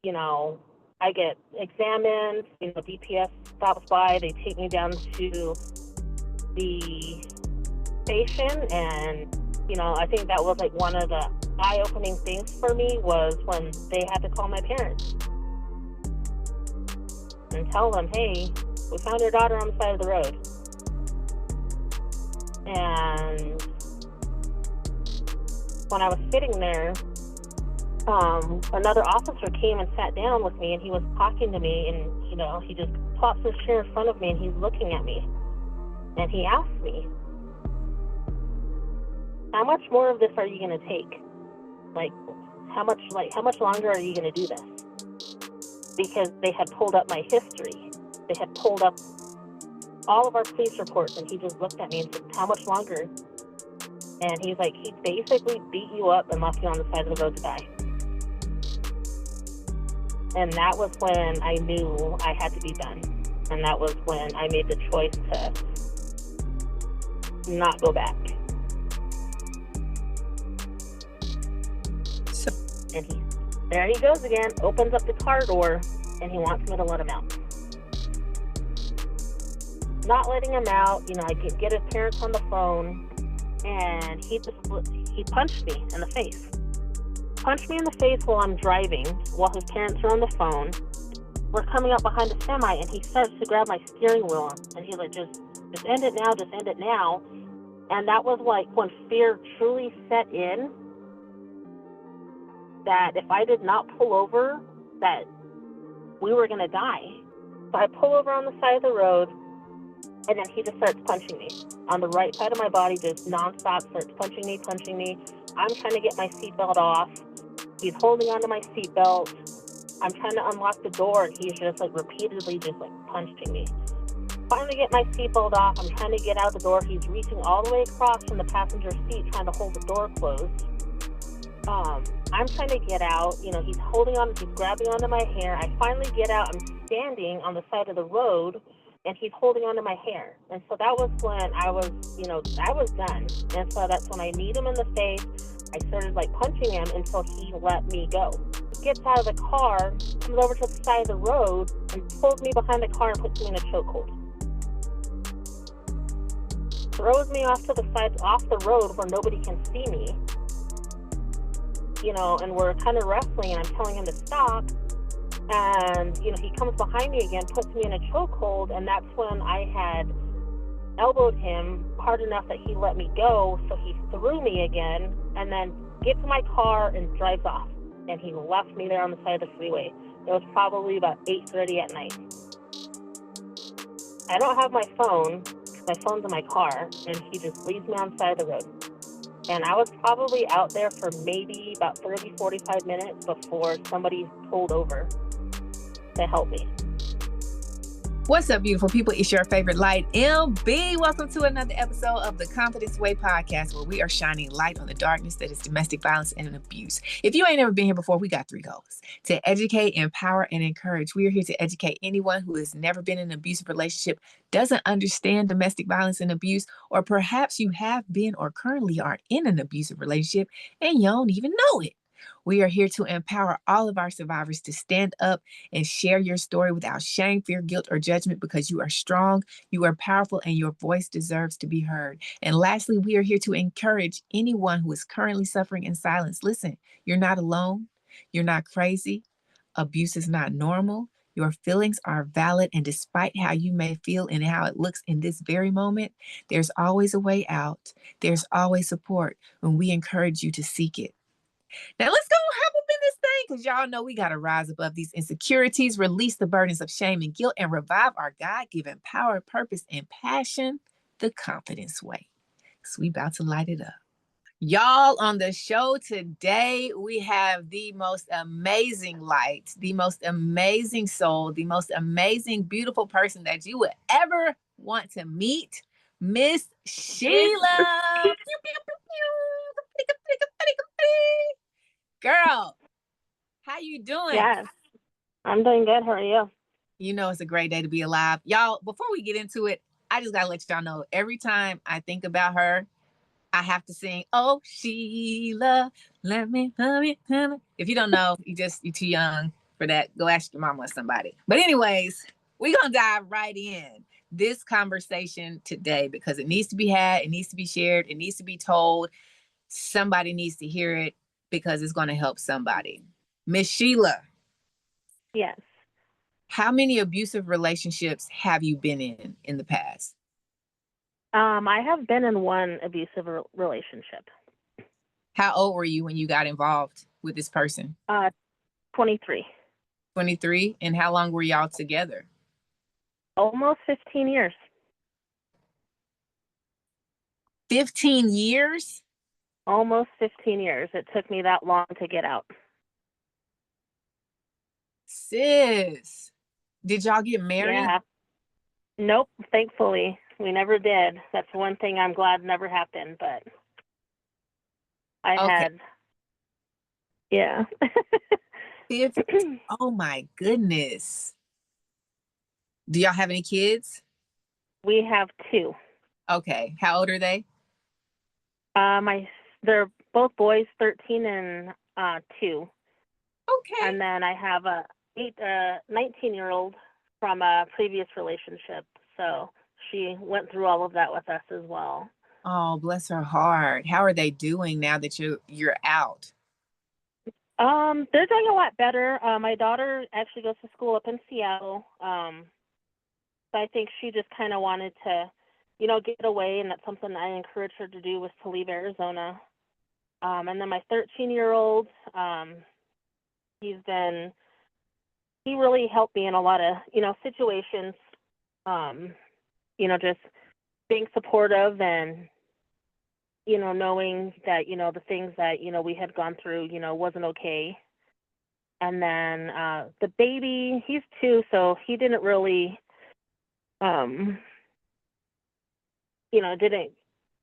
I get examined, DPS stops by, they take me down to the station, and, I think that was like one of the eye-opening things for me was when they had to call my parents and tell them, hey, we found your daughter on the side of the road. And when I was sitting there, another officer came and sat down with me, and he was talking to me, and, he just plops his chair in front of me, and he's looking at me. And he asked me, how much more of this are you going to take? How much longer are you going to do this? Because they had pulled up my history. They had pulled up all of our police reports, and he just looked at me and said, how much longer? And he's like, he basically beat you up and left you on the side of the road to die. And that was when I knew I had to be done. And that was when I made the choice to not go back. And there he goes again, opens up the car door, and he wants me to let him out. Not letting him out, I could get his parents on the phone, and he punched me in the face. Punched me in the face while I'm driving, while his parents are on the phone. We're coming up behind a semi, and he starts to grab my steering wheel, and he's like, just end it now, just end it now. And that was like when fear truly set in, that if I did not pull over, that we were going to die. So I pull over on the side of the road, and then he just starts punching me on the right side of my body, just nonstop, starts punching me. I'm trying to get my seatbelt off. He's holding onto my seatbelt. I'm trying to unlock the door, and he's just repeatedly punching me. Finally get my seatbelt off. I'm trying to get out the door. He's reaching all the way across from the passenger seat, trying to hold the door closed. I'm trying to get out. He's he's grabbing onto my hair. I finally get out. I'm standing on the side of the road, and he's holding onto my hair. And so that was when I was done. And so that's when I kneed him in the face. I started punching him until he let me go. He gets out of the car, comes over to the side of the road, and pulls me behind the car and puts me in a chokehold. Throws me off to the side, off the road where nobody can see me. And we're kind of wrestling, and I'm telling him to stop. And, he comes behind me again, puts me in a chokehold, and that's when I had elbowed him hard enough that he let me go, so he threw me again, and then gets in my car and drives off. And he left me there on the side of the freeway. It was probably about 8:30 at night. I don't have my phone, because my phone's in my car, and he just leaves me on the side of the road. And I was probably out there for maybe about 30, 45 minutes before somebody pulled over to help me. What's up, beautiful people? It's your favorite light, LB. Welcome to another episode of the Confidence Way podcast, where we are shining light on the darkness that is domestic violence and abuse. If you ain't never been here before, we got 3 goals: to educate, empower, and encourage. We are here to educate anyone who has never been in an abusive relationship, doesn't understand domestic violence and abuse, or perhaps you have been or currently are in an abusive relationship and you don't even know it. We are here to empower all of our survivors to stand up and share your story without shame, fear, guilt, or judgment, because you are strong, you are powerful, and your voice deserves to be heard. And lastly, we are here to encourage anyone who is currently suffering in silence. Listen, you're not alone. You're not crazy. Abuse is not normal. Your feelings are valid, and despite how you may feel and how it looks in this very moment, there's always a way out. There's always support when we encourage you to seek it. Now let's go hop up in this thing, because y'all know we got to rise above these insecurities, release the burdens of shame and guilt, and revive our God-given power, purpose, and passion the confidence way. Because we about to light it up. Y'all, on the show today, we have the most amazing light, the most amazing soul, the most amazing, beautiful person that you would ever want to meet, Miss Shelia. Girl, how you doing? Yes, I'm doing good. How are you? You know, it's a great day to be alive. Y'all, before we get into it, I just got to let y'all know, every time I think about her, I have to sing, "Oh, Sheila, let me. If you don't know, you're too young. for that. Go ask your mama or somebody. But anyways, we're going to dive right in this conversation today because it needs to be had. It needs to be shared. It needs to be told. Somebody needs to hear it because it's going to help somebody. Miss Sheila. Yes. How many abusive relationships have you been in the past? I have been in one abusive relationship. How old were you when you got involved with this person? 23. 23. And how long were y'all together? Almost 15 years. 15 years? Almost 15 years. It took me that long to get out. Sis, did y'all get married? Yeah. Nope, thankfully. We never did. That's one thing I'm glad never happened, but I had, yeah. Oh my goodness. Do y'all have any kids? We have 2. Okay. How old are they? They're both boys, 13 and 2. Okay. And then I have a 19-year-old from a previous relationship. So she went through all of that with us as well. Oh, bless her heart. How are they doing now that you're out? They're doing a lot better. My daughter actually goes to school up in Seattle. So I think she just kind of wanted to, get away, and that's something I encouraged her to do, was to leave Arizona. And then my 13-year-old, he really helped me in a lot of, situations, just being supportive and, knowing that, the things that, we had gone through, wasn't okay. And then the baby, he's 2, so he didn't really, didn't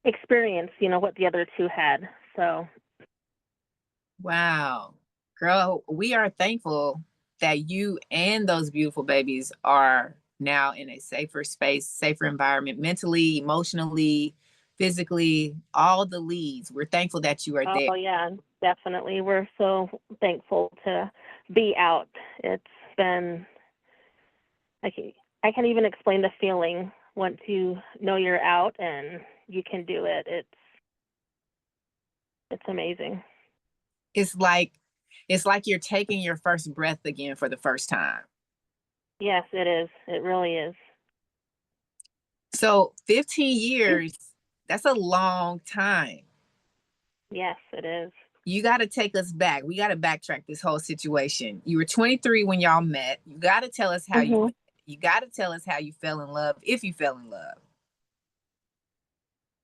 experience, what the other 2 had. So. Wow. Girl, we are thankful that you and those beautiful babies are now in a safer space, safer environment, mentally, emotionally, physically, all the leads. We're thankful that you are there. Oh, yeah, definitely. We're so thankful to be out. It's been, I can't even explain the feeling once you know you're out and you can do it. It's amazing. It's like you're taking your first breath again for the first time. Yes, it is. It really is. So 15 years, that's a long time. Yes, it is. You got to take us back. We got to backtrack this whole situation. You were 23 when y'all met. You got to tell us how you got to tell us how you fell in love, if you fell in love.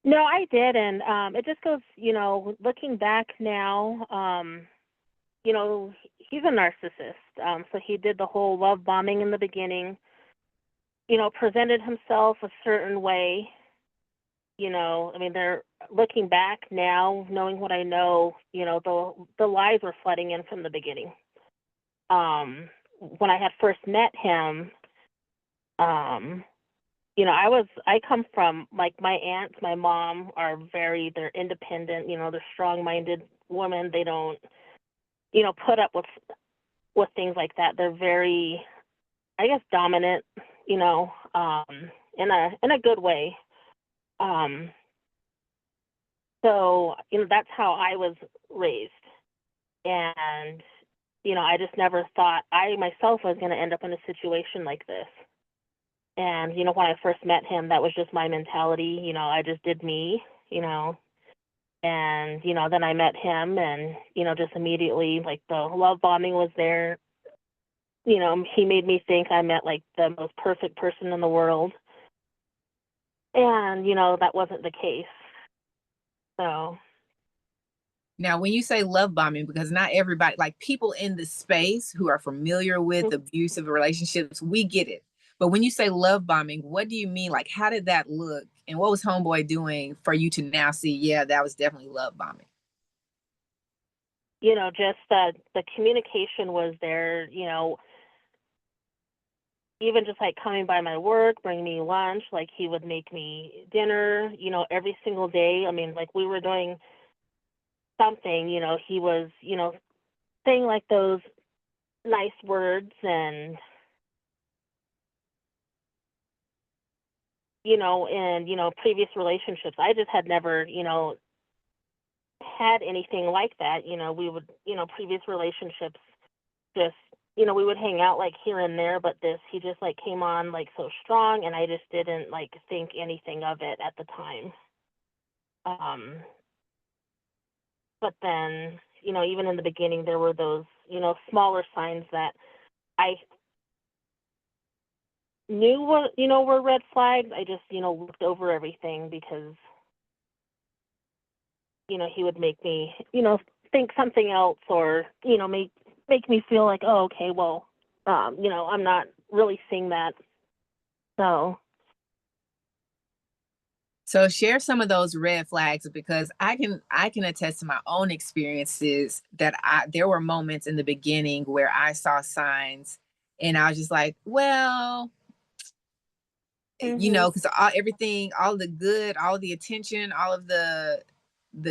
No, I did. And it just goes, looking back now, he's a narcissist. So he did the whole love bombing in the beginning, presented himself a certain way. They're looking back now, knowing what I know, the lies were flooding in from the beginning. When I had first met him, I come from, like, my aunts, my mom they're independent, they're strong-minded women. They don't, put up with things like that. They're very, I guess, dominant, in a good way. So, that's how I was raised. And, I just never thought I myself was going to end up in a situation like this. And, when I first met him, that was just my mentality. I just did me, and, then I met him and, just immediately, like, the love bombing was there. He made me think I met, like, the most perfect person in the world. And, that wasn't the case. So. Now, when you say love bombing, because not everybody, like, people in the space who are familiar with abusive relationships, we get it. But when you say love bombing, what do you mean? Like, how did that look? And what was homeboy doing for you to now see, yeah, that was definitely love bombing? Just the communication was there, even just like coming by my work, bring me lunch, like he would make me dinner, every single day. I mean, like, we were doing something, he was, saying, like, those nice words and, in, previous relationships. I just had never, had anything like that. We would, previous relationships just, we would hang out like here and there, but he just like came on like so strong, and I just didn't like think anything of it at the time. But then, even in the beginning, there were those, smaller signs that I knew were red flags. I just, looked over everything because, he would make me, think something else, or, make me feel like, oh, okay, well, I'm not really seeing that. So share some of those red flags, because I can attest to my own experiences that there were moments in the beginning where I saw signs and I was just like, well, because everything, all the good, all the attention, all of the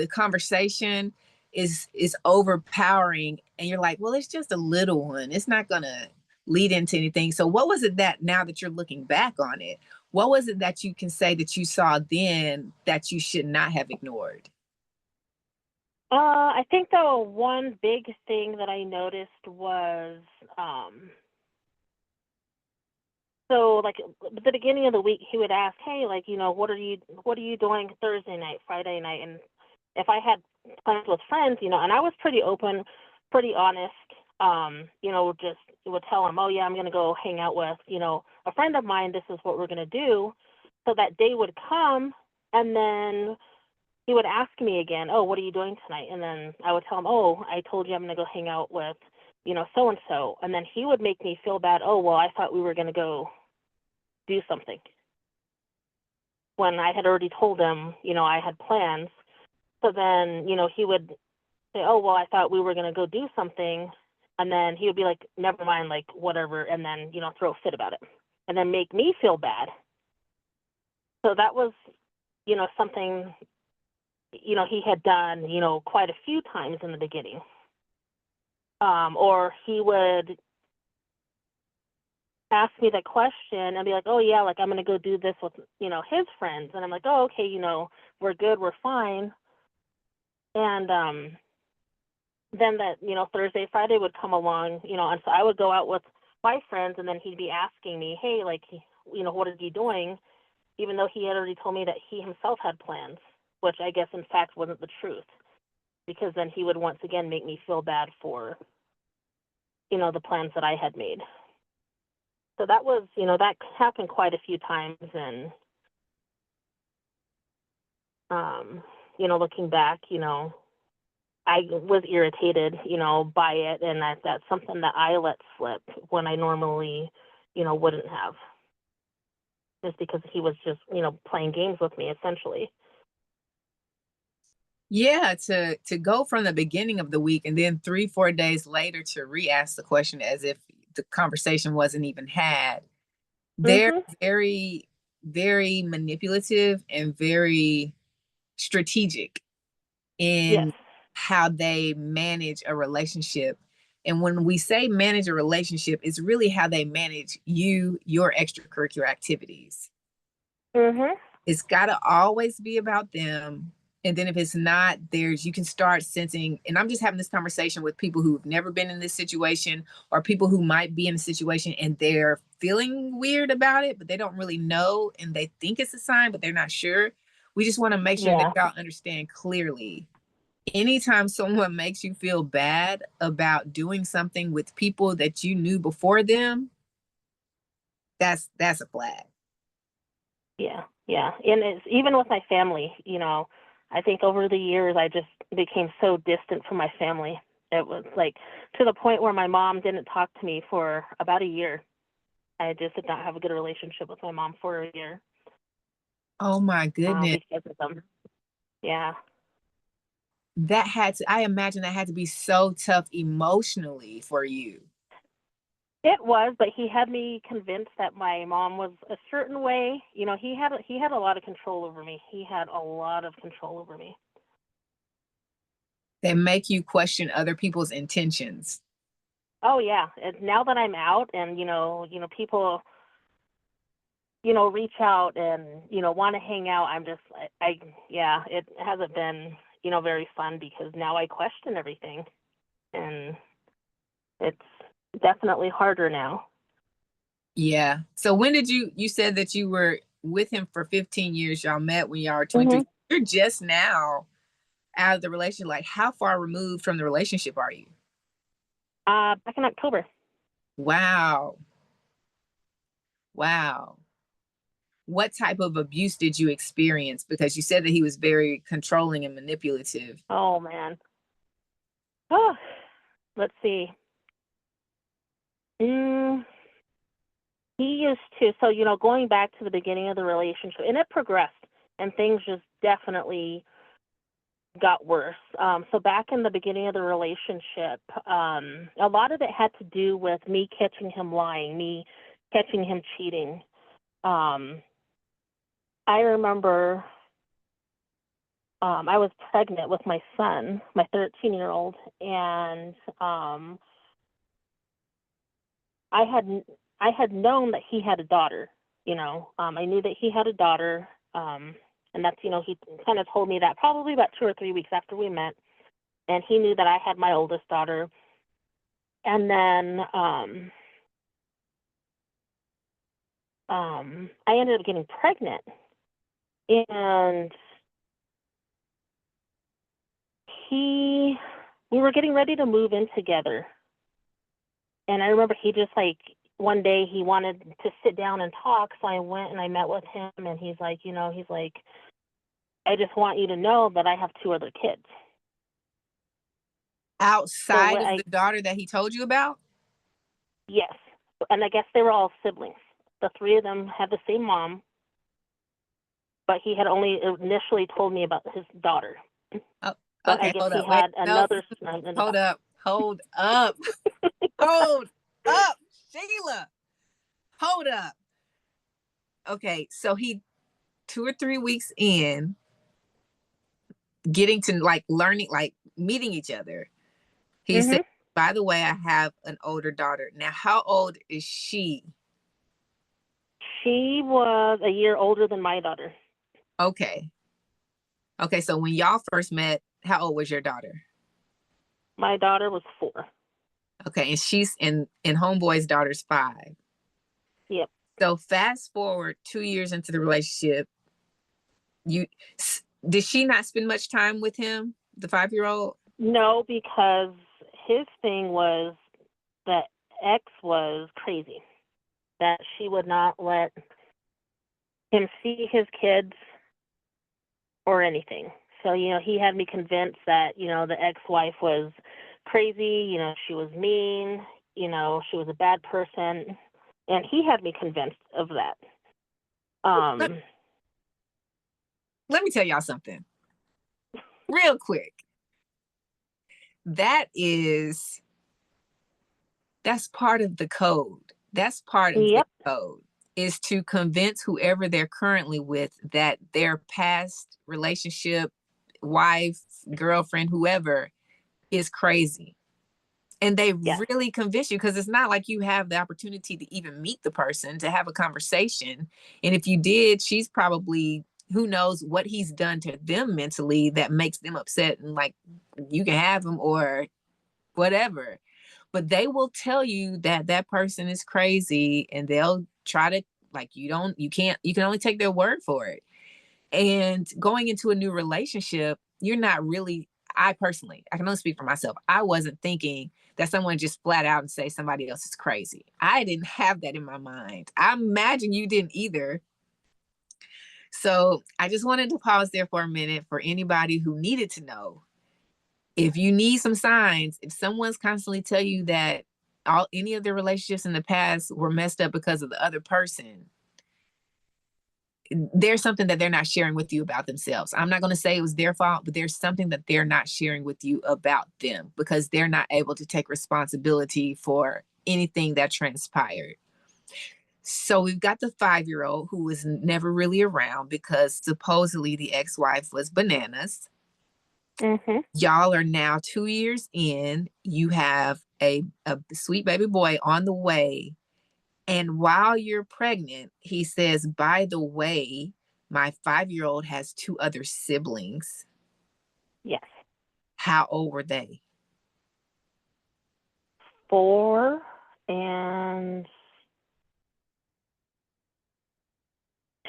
conversation is overpowering, and you're like, well, it's just a little one. It's not gonna lead into anything. So what was it that, now that you're looking back on it, what was it that you can say that you saw then that you should not have ignored? I think the one big thing that I noticed was, so like at the beginning of the week, he would ask, hey, like, what are you doing Thursday night, Friday night? And if I had plans with friends, and I was pretty open, pretty honest, just would tell him, oh yeah, I'm going to go hang out with, a friend of mine. This is what we're going to do. So that day would come, and then he would ask me again, oh, what are you doing tonight? And then I would tell him, oh, I told you I'm going to go hang out with, so-and-so. And then he would make me feel bad. Oh, well, I thought we were going to go do something, when I had already told him, I had plans. So then, he would say, oh, well, I thought we were going to go do something. And then he would be like, never mind, like, whatever. And then, throw a fit about it and then make me feel bad. So that was, something, he had done, quite a few times in the beginning. Or he would ask me that question and be like, oh yeah, like I'm going to go do this with, his friends. And I'm like, oh, okay, we're good, we're fine. And then that, Thursday, Friday would come along, and so I would go out with my friends, and then he'd be asking me, hey, like, what are you doing? Even though he had already told me that he himself had plans, which I guess in fact wasn't the truth, because then he would once again make me feel bad for, the plans that I had made. So that was, that happened quite a few times. And, looking back, I was irritated, by it. And that's something that I let slip when I normally, wouldn't have. Just because he was just, playing games with me, essentially. Yeah, to go from the beginning of the week and then 3-4 days later to re-ask the question as if the conversation wasn't even had. They're very, very manipulative and very strategic in how they manage a relationship. And when we say manage a relationship, it's really how they manage you, your extracurricular activities. It's got to always be about them. And then if it's not, you can start sensing, and I'm just having this conversation with people who've never been in this situation, or people who might be in a situation and they're feeling weird about it, but they don't really know, and they think it's a sign, but they're not sure. We just want to make sure that y'all understand clearly. Anytime someone makes you feel bad about doing something with people that you knew before them, that's a flag. Yeah. And it's even with my family, I think over the years I just became so distant from my family. It was like to the point where my mom didn't talk to me for about a year. I just did not have a good relationship with my mom for a year. Oh my goodness. Because of them. Yeah. I imagine that had to be so tough emotionally for you. It was, but he had me convinced that my mom was a certain way. He had a lot of control over me. He had a lot of control over me. They make you question other people's intentions. Oh yeah. Now that I'm out and, people, reach out and, want to hang out, I'm just, yeah, it hasn't been, very fun because now I question everything and it's definitely harder now. Yeah. So when did you said that you were with him for 15 years, y'all met when y'all were 23. Mm-hmm. You're just now out of the relationship. Like, how far removed from the relationship are you? Back in October. Wow. Wow. What type of abuse did you experience? Because you said that he was very controlling and manipulative. Oh man. Oh, let's see. He used to, so, going back to the beginning of the relationship, and it progressed, and things just definitely got worse. So back in the beginning of the relationship, a lot of it had to do with me catching him lying, me catching him cheating. I remember I was pregnant with my son, my 13-year-old, and I had known that he had a daughter. I knew that he had a daughter, and that's, he kind of told me that probably about 2 or 3 weeks after we met, and he knew that I had my oldest daughter. And then I ended up getting pregnant, and we were getting ready to move in together. And I remember he just one day he wanted to sit down and talk, so I went and I met with him, and he's like, I just want you to know that I have 2 other kids. Outside of the daughter that he told you about? Yes. And I guess they were all siblings. The 3 of them had the same mom, but he had only initially told me about his daughter. Oh, okay, I guess hold he up. had Wait, another. no. Hold up. Hold up. Hold up, Sheila. Hold up. Okay, so he 2 or 3 weeks in, getting to learning, meeting each other. He said, by the way, I have an older daughter. Now, how old is she? She was a year older than my daughter. Okay. Okay, so when y'all first met, how old was your daughter? My daughter was 4. Okay, and she's in homeboy's daughter's 5. Yep. So fast forward 2 years into the relationship, did she not spend much time with him, the 5-year-old? No, because his thing was that ex was crazy, that she would not let him see his kids or anything. So, he had me convinced that, the ex-wife was crazy, she was mean, she was a bad person, and he had me convinced of that. Let me tell y'all something real quick. That's part of the code. That's part of the code, is to convince whoever they're currently with that their past relationship, wife, girlfriend, whoever, is crazy. And they really convince you, because it's not like you have the opportunity to even meet the person, to have a conversation. And if you did, she's probably, who knows what he's done to them mentally that makes them upset, and you can have him or whatever. But they will tell you that that person is crazy, and they'll try to, you can only take their word for it. And going into a new relationship, you're not really, I personally, I can only speak for myself, I wasn't thinking that someone just flat out and say somebody else is crazy. I didn't have that in my mind. I imagine you didn't either. So I just wanted to pause there for a minute for anybody who needed to know. If you need some signs, if someone's constantly tell you that any of their relationships in the past were messed up because of the other person, there's something that they're not sharing with you about themselves. I'm not going to say it was their fault, but there's something that they're not sharing with you about them, because they're not able to take responsibility for anything that transpired. So we've got the 5-year-old who was never really around because supposedly the ex-wife was bananas. Mm-hmm. Y'all are now 2 years in. You have a sweet baby boy on the way. And while you're pregnant, he says, by the way, my 5-year-old has 2 other siblings. Yes. How old were they? 4 and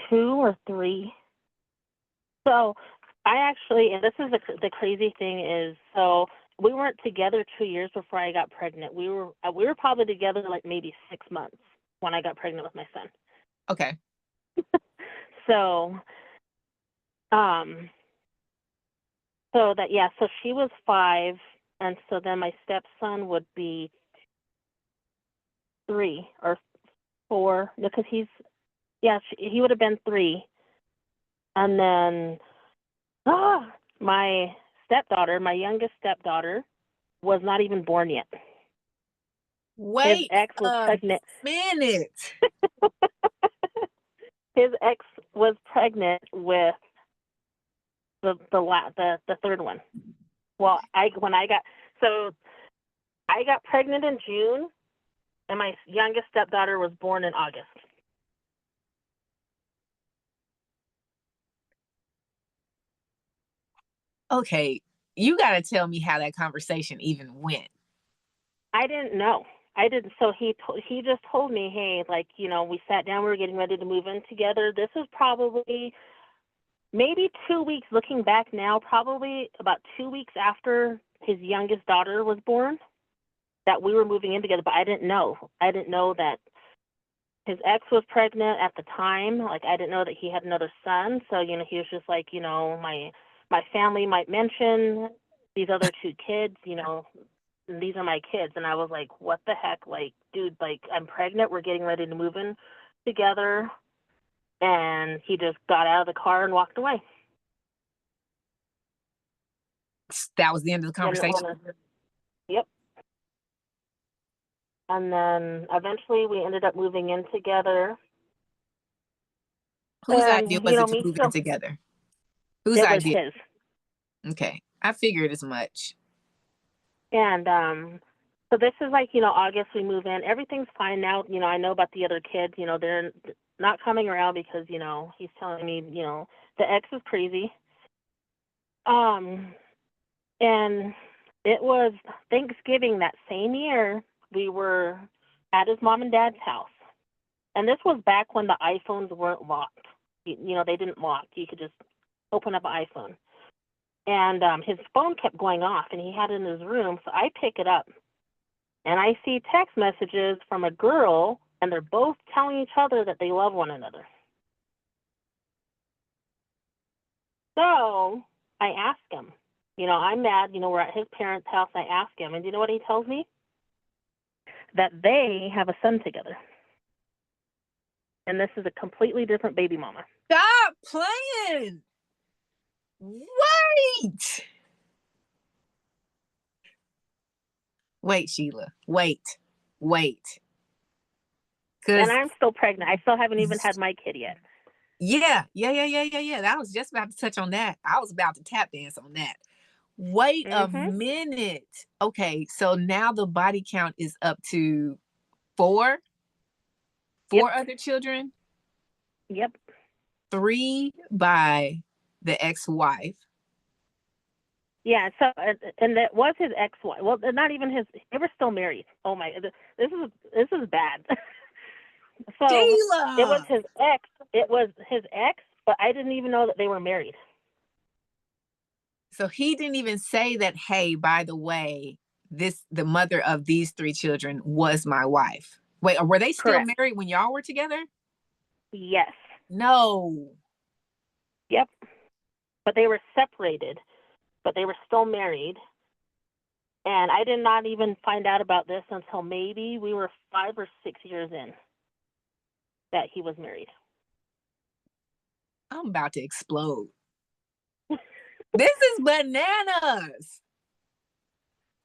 2 or 3. So I actually, and this is the crazy thing is, so we weren't together 2 years before I got pregnant. We were probably together like maybe 6 months when I got pregnant with my son. Okay. So, so she was 5, and so then my stepson would be 3 or 4, because he would have been 3, and then my stepdaughter, my youngest stepdaughter, was not even born yet. His Wait ex was a pregnant. minute. His ex was pregnant with the third one. Well, I got pregnant in June, and my youngest stepdaughter was born in August. Okay, you got to tell me how that conversation even went. I didn't know. I didn't. So he just told me, hey, like, we sat down, we were getting ready to move in together. This is probably maybe 2 weeks, looking back now, probably about 2 weeks after his youngest daughter was born, that we were moving in together. But I didn't know. I didn't know that his ex was pregnant at the time. Like, I didn't know that he had another son. So, he was just like, my family might mention these other 2 kids, these are my kids. And I was like, what the heck? Like, dude, like, I'm pregnant. We're getting ready to move in together. And he just got out of the car and walked away. That was the end of the conversation? Yep. And then eventually we ended up moving in together. Whose idea was it to move in together? Whose idea? It was his. Okay. I figured as much. And so this is like, August, we move in. Everything's fine now. I know about the other kids. They're not coming around because, he's telling me, the ex is crazy. And it was Thanksgiving that same year. We were at his mom and dad's house. And this was back when the iPhones weren't locked. They didn't lock. You could just open up an iPhone. And his phone kept going off, and he had it in his room. So I pick it up, and I see text messages from a girl, and they're both telling each other that they love one another. So I ask him, I'm mad. We're at his parents' house. I ask him, and do you know what he tells me? That they have a son together. And this is a completely different baby mama. Stop playing. Wait, Sheila. Wait. And I'm still pregnant. I still haven't even had my kid yet. Yeah. I was just about to touch on that. I was about to tap dance on that. Wait a minute. Okay, so now the body count is up to 4? 4 other children? Yep. 3 by the ex-wife. Yeah, so, and that was his ex-wife. Well, not even his, they were still married. Oh my, this is bad. So Sheila! It was his ex, but I didn't even know that they were married. So he didn't even say that, hey, by the way, the mother of these 3 children was my wife. Wait, were they still Correct. married when y'all were together? Yes. No. Yep. But they were separated, but they were still married. And I did not even find out about this until maybe we were 5 or 6 years in that he was married. I'm about to explode. This is bananas.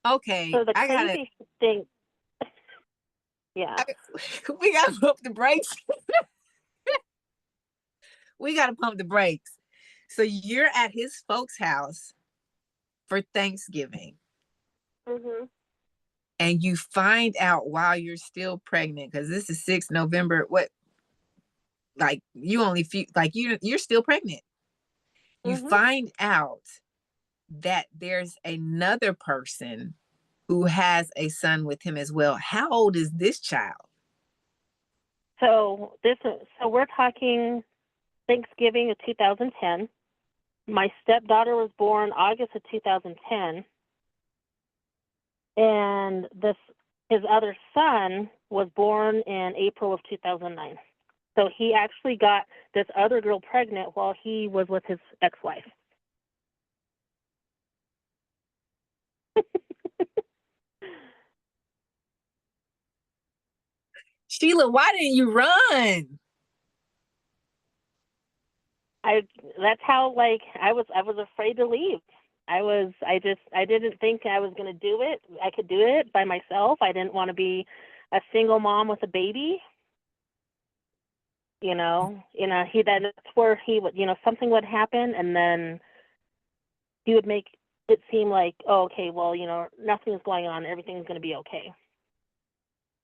Okay, So the crazy thing, yeah. We got to pump the brakes. We got to pump the brakes. So you're at his folks' house, for Thanksgiving. Mm-hmm. And you find out while you're still pregnant, because this is 6 November, what, like you only feel like you're still pregnant. You Mm-hmm. find out that there's another person who has a son with him as well. How old is this child? So we're talking Thanksgiving of 2010. My stepdaughter was born August of 2010, and his other son was born in April of 2009. So he actually got this other girl pregnant while he was with his ex-wife. Sheila, why didn't you run? That's how, like, I was afraid to leave. I didn't think I was going to do it. I could do it by myself. I didn't want to be a single mom with a baby. That's where he would, something would happen, and then he would make it seem like, oh, okay, well, nothing's going on, everything's going to be okay.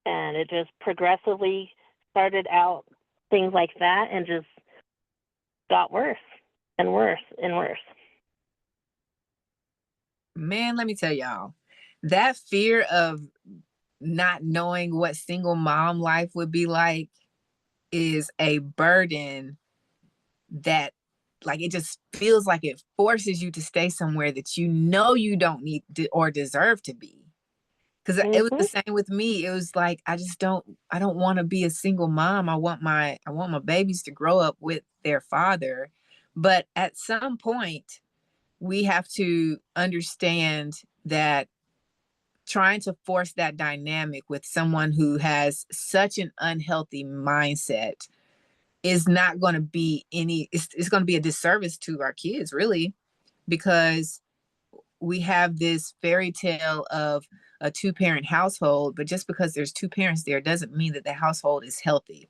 And it just progressively started out things like that, and just got worse and worse and worse. Man, let me tell y'all, that fear of not knowing what single mom life would be like is a burden that, like, it just feels like it forces you to stay somewhere that you don't need to, or deserve to be. Because it was the same with me. It was like, I don't want to be a single mom. I want my babies to grow up with their father. But at some point, we have to understand that trying to force that dynamic with someone who has such an unhealthy mindset is not going to be it's going to be a disservice to our kids, really, because we have this fairy tale of a two-parent household, but just because there's two parents there doesn't mean that the household is healthy.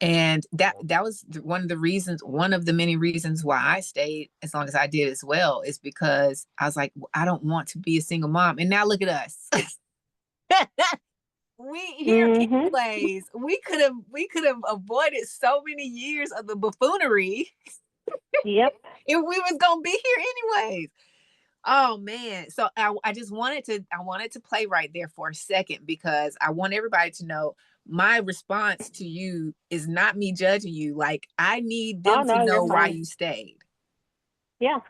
And that was one of the many reasons why I stayed as long as I did as well, is because I was like, I don't want to be a single mom. And now look at us. We here anyways. We could have avoided so many years of the buffoonery. Yep. If we was gonna be here anyways. Oh man. So I just wanted to play right there for a second, because I want everybody to know my response to you is not me judging you. Like, I need them to know why you stayed. Yeah.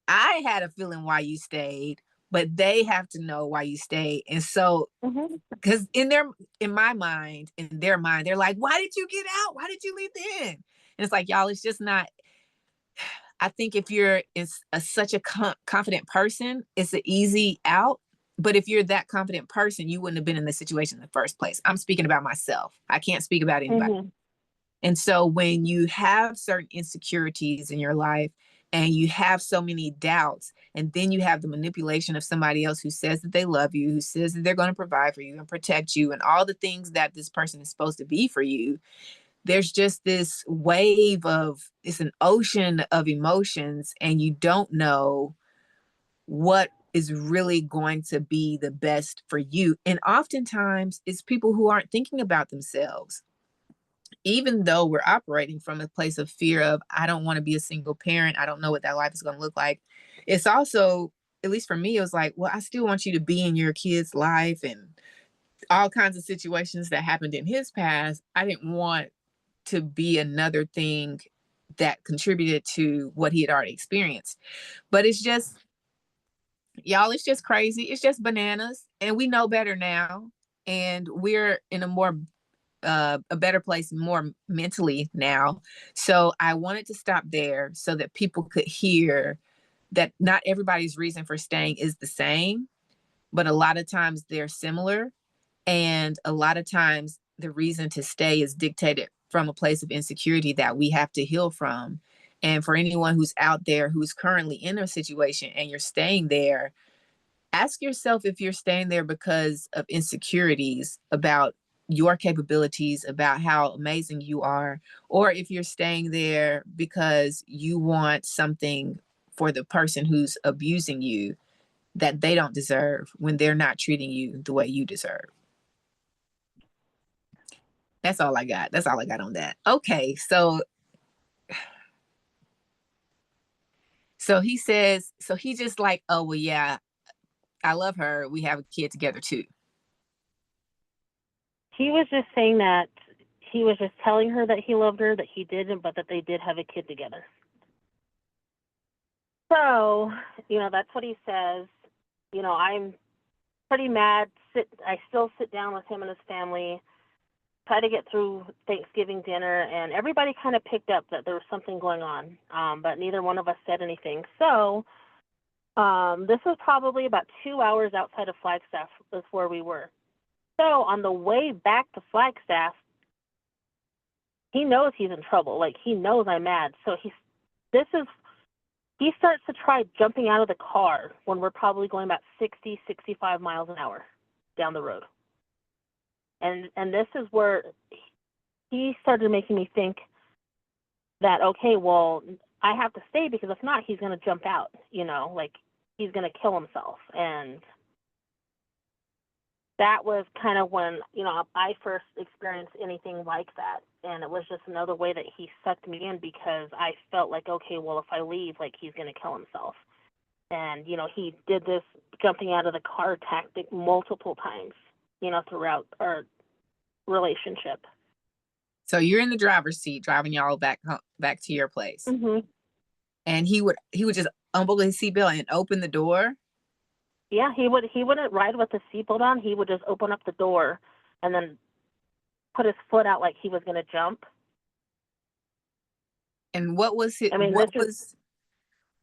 I had a feeling why you stayed, but they have to know why you stayed. And so, because in my mind, in their mind, they're like, why did you get out? Why did you leave the inn? And it's like, y'all, it's just not. I think if you're such a confident person, it's an easy out. But if you're that confident person, you wouldn't have been in this situation in the first place. I'm speaking about myself. I can't speak about anybody. And so when you have certain insecurities in your life, and you have so many doubts, and then you have the manipulation of somebody else who says that they love you, who says that they're going to provide for you and protect you, and all the things that this person is supposed to be for you, there's just this wave of, it's an ocean of emotions, and you don't know what is really going to be the best for you. And oftentimes it's people who aren't thinking about themselves. Even though we're operating from a place of fear of, I don't want to be a single parent, I don't know what that life is going to look like. It's also, at least for me, it was like, well, I still want you to be in your kid's life, and all kinds of situations that happened in his past. I didn't want to be another thing that contributed to what he had already experienced. But it's just, y'all, it's just crazy. It's just bananas. And we know better now. And we're in a better place more mentally now. So I wanted to stop there so that people could hear that not everybody's reason for staying is the same, but a lot of times they're similar. And a lot of times the reason to stay is dictated from a place of insecurity that we have to heal from. And for anyone who's out there who's currently in a situation and you're staying there, ask yourself if you're staying there because of insecurities about your capabilities, about how amazing you are, or if you're staying there because you want something for the person who's abusing you that they don't deserve when they're not treating you the way you deserve. That's all I got. That's all I got on that. Okay, so he says, so he just like, oh, well, yeah, I love her. We have a kid together too. He was just saying that he was just telling her that he loved her, that he didn't, but that they did have a kid together. So, that's what he says. I'm pretty mad. I still sit down with him and his family, try to get through Thanksgiving dinner, and everybody kind of picked up that there was something going on, but neither one of us said anything. So this was probably about 2 hours outside of Flagstaff is where we were. So on the way back to Flagstaff, he knows he's in trouble. Like, he knows I'm mad. So he starts to try jumping out of the car when we're probably going about 60, 65 miles an hour down the road. And this is where he started making me think that, okay, well, I have to stay, because if not, he's going to jump out, like he's going to kill himself. And that was kind of when, I first experienced anything like that. And it was just another way that he sucked me in, because I felt like, okay, well, if I leave, like, he's going to kill himself. And, he did this jumping out of the car tactic multiple times, throughout our relationship. So you're in the driver's seat driving y'all back to your place. Mm-hmm. And he would just unbuckle his seatbelt and open the door. Yeah, he wouldn't ride with the seatbelt on. He would just open up the door and then put his foot out like he was going to jump. And what was it?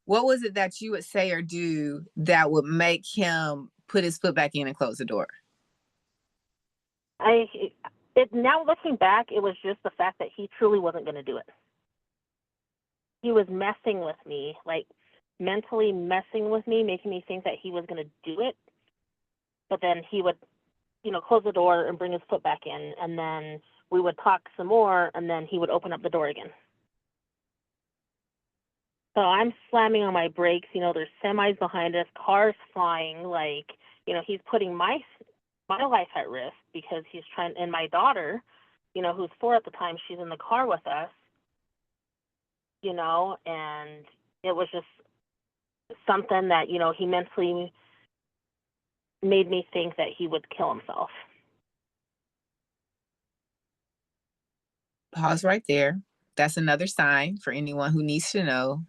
What was it that you would say or do that would make him put his foot back in and close the door? Now looking back, it was just the fact that he truly wasn't going to do it. He was messing with me, like mentally messing with me, making me think that he was going to do it. But then he would, close the door and bring his foot back in, and then we would talk some more, and then he would open up the door again. So I'm slamming on my brakes. There's semis behind us, cars flying. Like, he's putting my life at risk, because he's trying. And my daughter, who's 4 at the time, she's in the car with us. And it was just something that he mentally made me think that he would kill himself. Pause right there. That's another sign for anyone who needs to know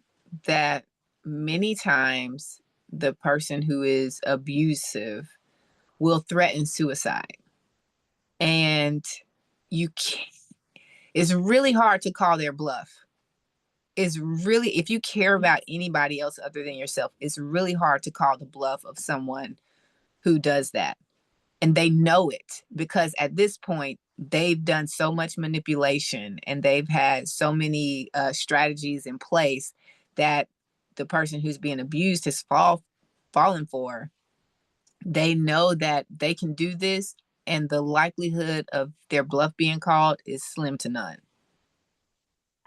that many times the person who is abusive will threaten suicide. And it's really hard to call their bluff. It's really, if you care about anybody else other than yourself, it's really hard to call the bluff of someone who does that. And they know it, because at this point, they've done so much manipulation and they've had so many strategies in place that the person who's being abused has fallen for. They know that they can do this, and the likelihood of their bluff being called is slim to none.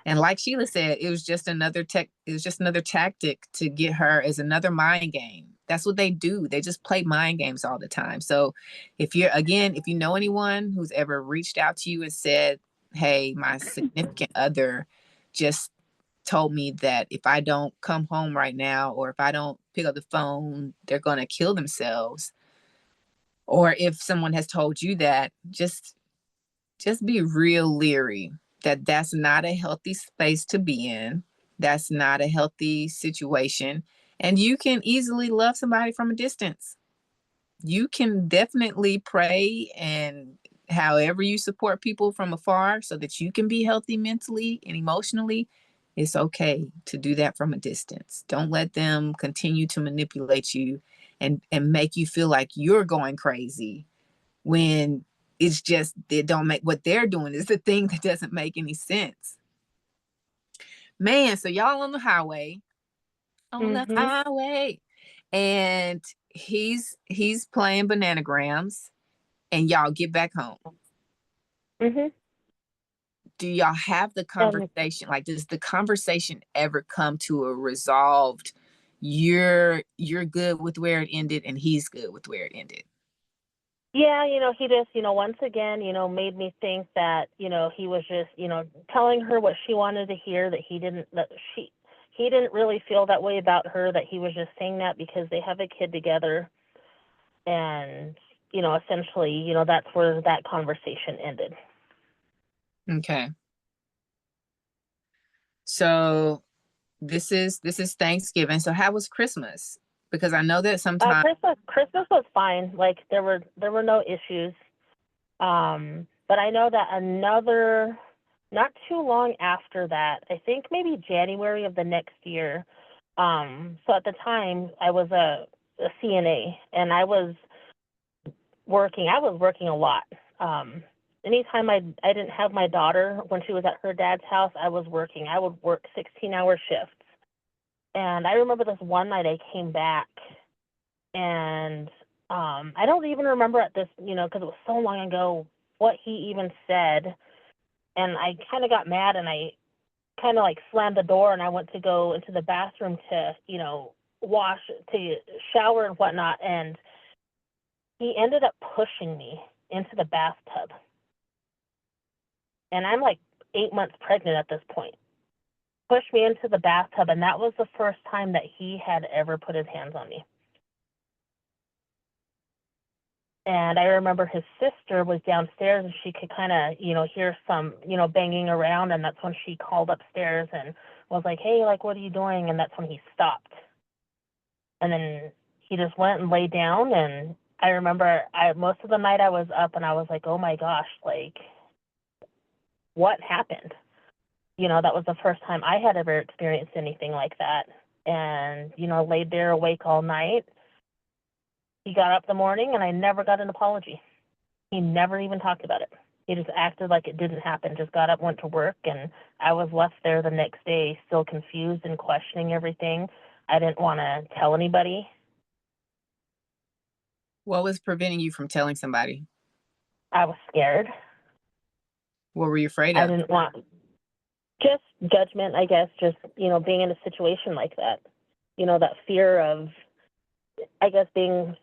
And like Shelia said, it was just another tactic to get her, as another mind game. That's what they do. They just play mind games all the time. So if you know anyone who's ever reached out to you and said, hey, my significant other just told me that if I don't come home right now, or if I don't pick up the phone, they're going to kill themselves. Or if someone has told you that, just be real leery that that's not a healthy space to be in. That's not a healthy situation. And you can easily love somebody from a distance. You can definitely pray and however you support people from afar so that you can be healthy mentally and emotionally. It's okay to do that from a distance. Don't let them continue to manipulate you and make you feel like you're going crazy, when it's just, they don't make, what they're doing is the thing that doesn't make any sense. Man, so y'all on the highway, the highway, and he's playing bananagrams, and y'all get back home. Do y'all have the conversation? Like, does the conversation ever come to a resolved you're good with where it ended and he's good with where it ended. Yeah, he just, once again, made me think that, he was just, telling her what she wanted to hear, that he didn't really feel that way about her, that he was just saying that because they have a kid together. And, essentially, that's where that conversation ended. Okay. So this is Thanksgiving. So how was Christmas? Because I know that sometimes Christmas was fine. Like there were no issues. But I know that not too long after that, I think maybe January of the next year. So at the time I was a CNA and I was working a lot. Anytime I didn't have my daughter when she was at her dad's house, I was working. I would work 16-hour shifts. And I remember this one night I came back and I don't even remember at this, because it was so long ago, what he even said. And I kind of got mad and I kind of like slammed the door and I went to go into the bathroom to, wash, to shower and whatnot. And he ended up pushing me into the bathtub. And I'm like 8 months pregnant at this point. Pushed me into the bathtub, and that was the first time that he had ever put his hands on me. And I remember his sister was downstairs and she could kind of, hear some, banging around. And that's when she called upstairs and was like, hey, like, what are you doing? And that's when he stopped. And then he just went and lay down. And I remember most of the night I was up and I was like, oh my gosh, like, what happened? That was the first time I had ever experienced anything like that. And, laid there awake all night. He got up in the morning and I never got an apology. He never even talked about it. He just acted like it didn't happen, just got up, went to work, and I was left there the next day still confused and questioning everything. I didn't want to tell anybody. What was preventing you from telling somebody? I was scared. What were you afraid I of? didn't want just judgment, I guess, just, being in a situation like that. That fear of, I guess, being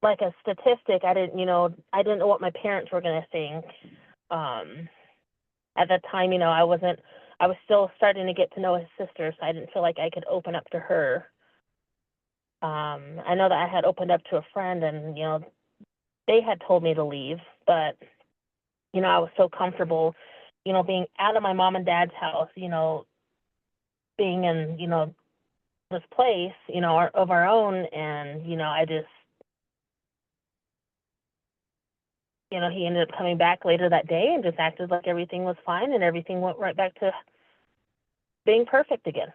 like a statistic. I didn't know what my parents were going to think. At that time, I was still starting to get to know his sister, so I didn't feel like I could open up to her. I know that I had opened up to a friend and, they had told me to leave, but, I was so comfortable, being out of my mom and dad's house, being in, this place, of our own. And, I just, he ended up coming back later that day and just acted like everything was fine and everything went right back to being perfect again.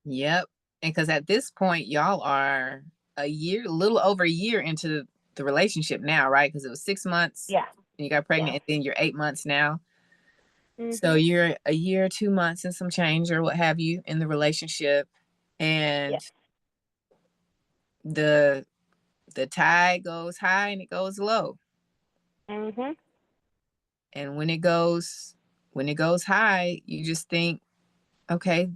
Yep. And because at this point, y'all are a little over a year into the relationship now, right? Because it was 6 months. Yeah. And you got pregnant, Yeah. and then you're 8 months now. Mm-hmm. So you're a year, 2 months and some change or what have you in the relationship. And the tide goes high and it goes low. Mm-hmm. And when it goes high, you just think, okay,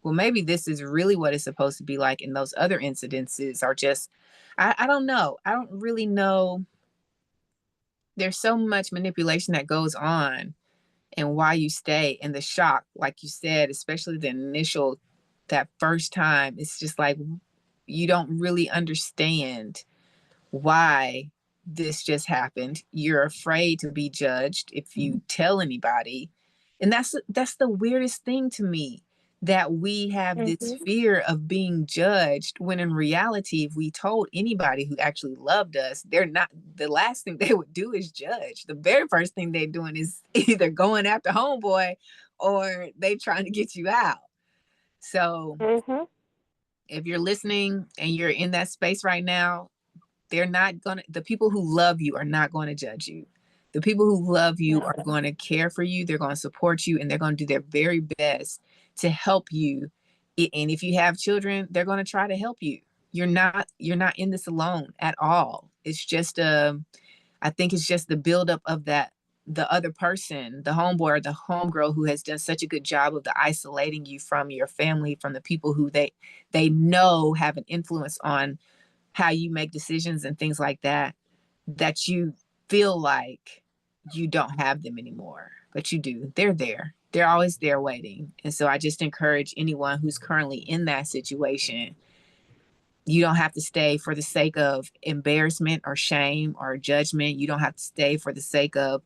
well, maybe this is really what it's supposed to be like. And those other incidences are just, I don't know. I don't really know. There's so much manipulation that goes on and why you stay, and the shock, like you said, especially the initial, that first time, it's just like, you don't really understand why this just happened. You're afraid to be judged if you tell anybody. And that's the weirdest thing to me, that we have this fear of being judged, when in reality, if we told anybody who actually loved us, they're not, the last thing they would do is judge. The very first thing they're doing is either going after homeboy or they trying to get you out. So if you're listening and you're in that space right now, the people who love you are not going to judge you. The people who love you are going to care for you. They're going to support you, and they're going to do their very best to help you. And if you have children, they're going to try to help you. You're not in this alone at all. It's just I think it's just the buildup of that the other person, the homeboy or the homegirl who has done such a good job of the isolating you from your family, from the people who they know have an influence on how you make decisions and things like that, that you feel like you don't have them anymore, but you do. They're there. They're always there waiting. And so I just encourage anyone who's currently in that situation, you don't have to stay for the sake of embarrassment or shame or judgment. You don't have to stay for the sake of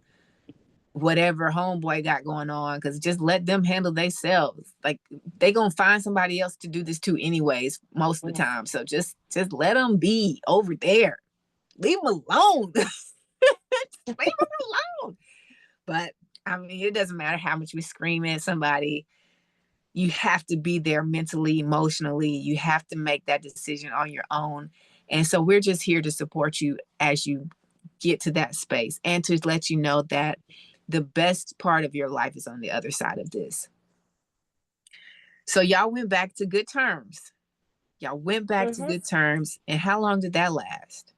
whatever homeboy got going on, because just let them handle themselves. Like, they gonna find somebody else to do this to anyways most of the time. So just let them be over there. Leave them alone. Leave them alone. But I mean, it doesn't matter how much we scream at somebody. You have to be there mentally, emotionally. You have to make that decision on your own. And so we're just here to support you as you get to that space, and to let you know that the best part of your life is on the other side of this. So y'all went back to good terms. Y'all went back to good terms. And how long did that last?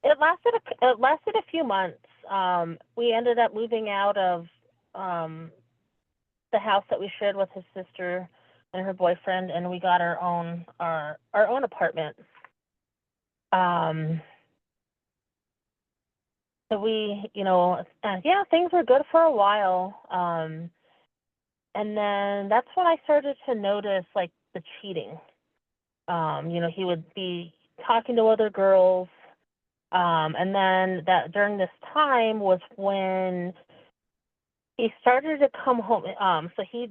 It lasted a few months. We ended up moving out of the house that we shared with his sister and her boyfriend, and we got our own apartment. So we, things were good for a while. And then that's when I started to notice, like, the cheating. He would be talking to other girls. And then during this time was when he started to come home. So he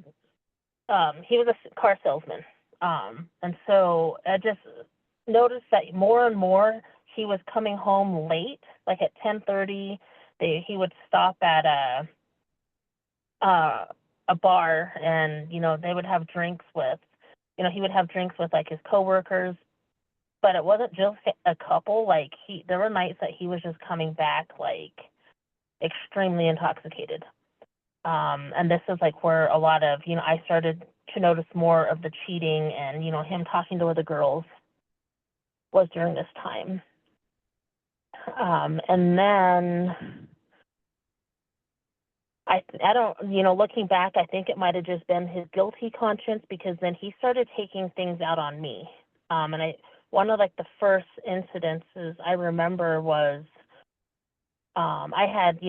was a car salesman. And so I just noticed that more and more he was coming home late, like at 10:30. He would stop at a bar, and they would have drinks with, he would have drinks with, like, his coworkers. But it wasn't just a couple. Like, there were nights that he was just coming back, like, extremely intoxicated. And this is, like, where a lot of, I started to notice more of the cheating and, him talking to other girls was during this time. And then I don't, looking back, I think it might have just been his guilty conscience, because then he started taking things out on me. And one of, like, the first incidences I remember was, I had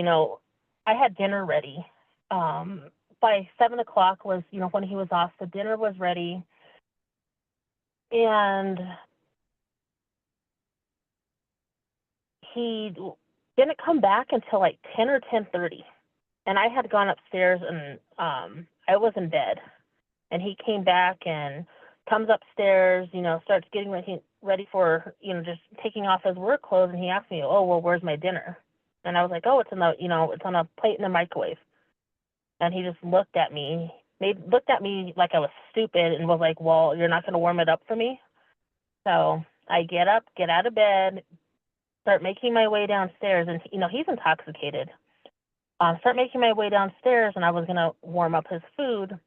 dinner ready. By 7:00 was, when he was off, the dinner was ready. And he didn't come back until like 10 or 10:30. And I had gone upstairs, and I was in bed. And he came back and comes upstairs, starts getting ready for, just taking off his work clothes. And he asked me, "Oh, well, where's my dinner?" And I was like, "Oh, it's it's on a plate in the microwave." And he just looked at me like I was stupid, and was like, "Well, you're not going to warm it up for me?" So I get up, get out of bed, start making my way downstairs. And, he's intoxicated. Start making my way downstairs, and I was going to warm up his food.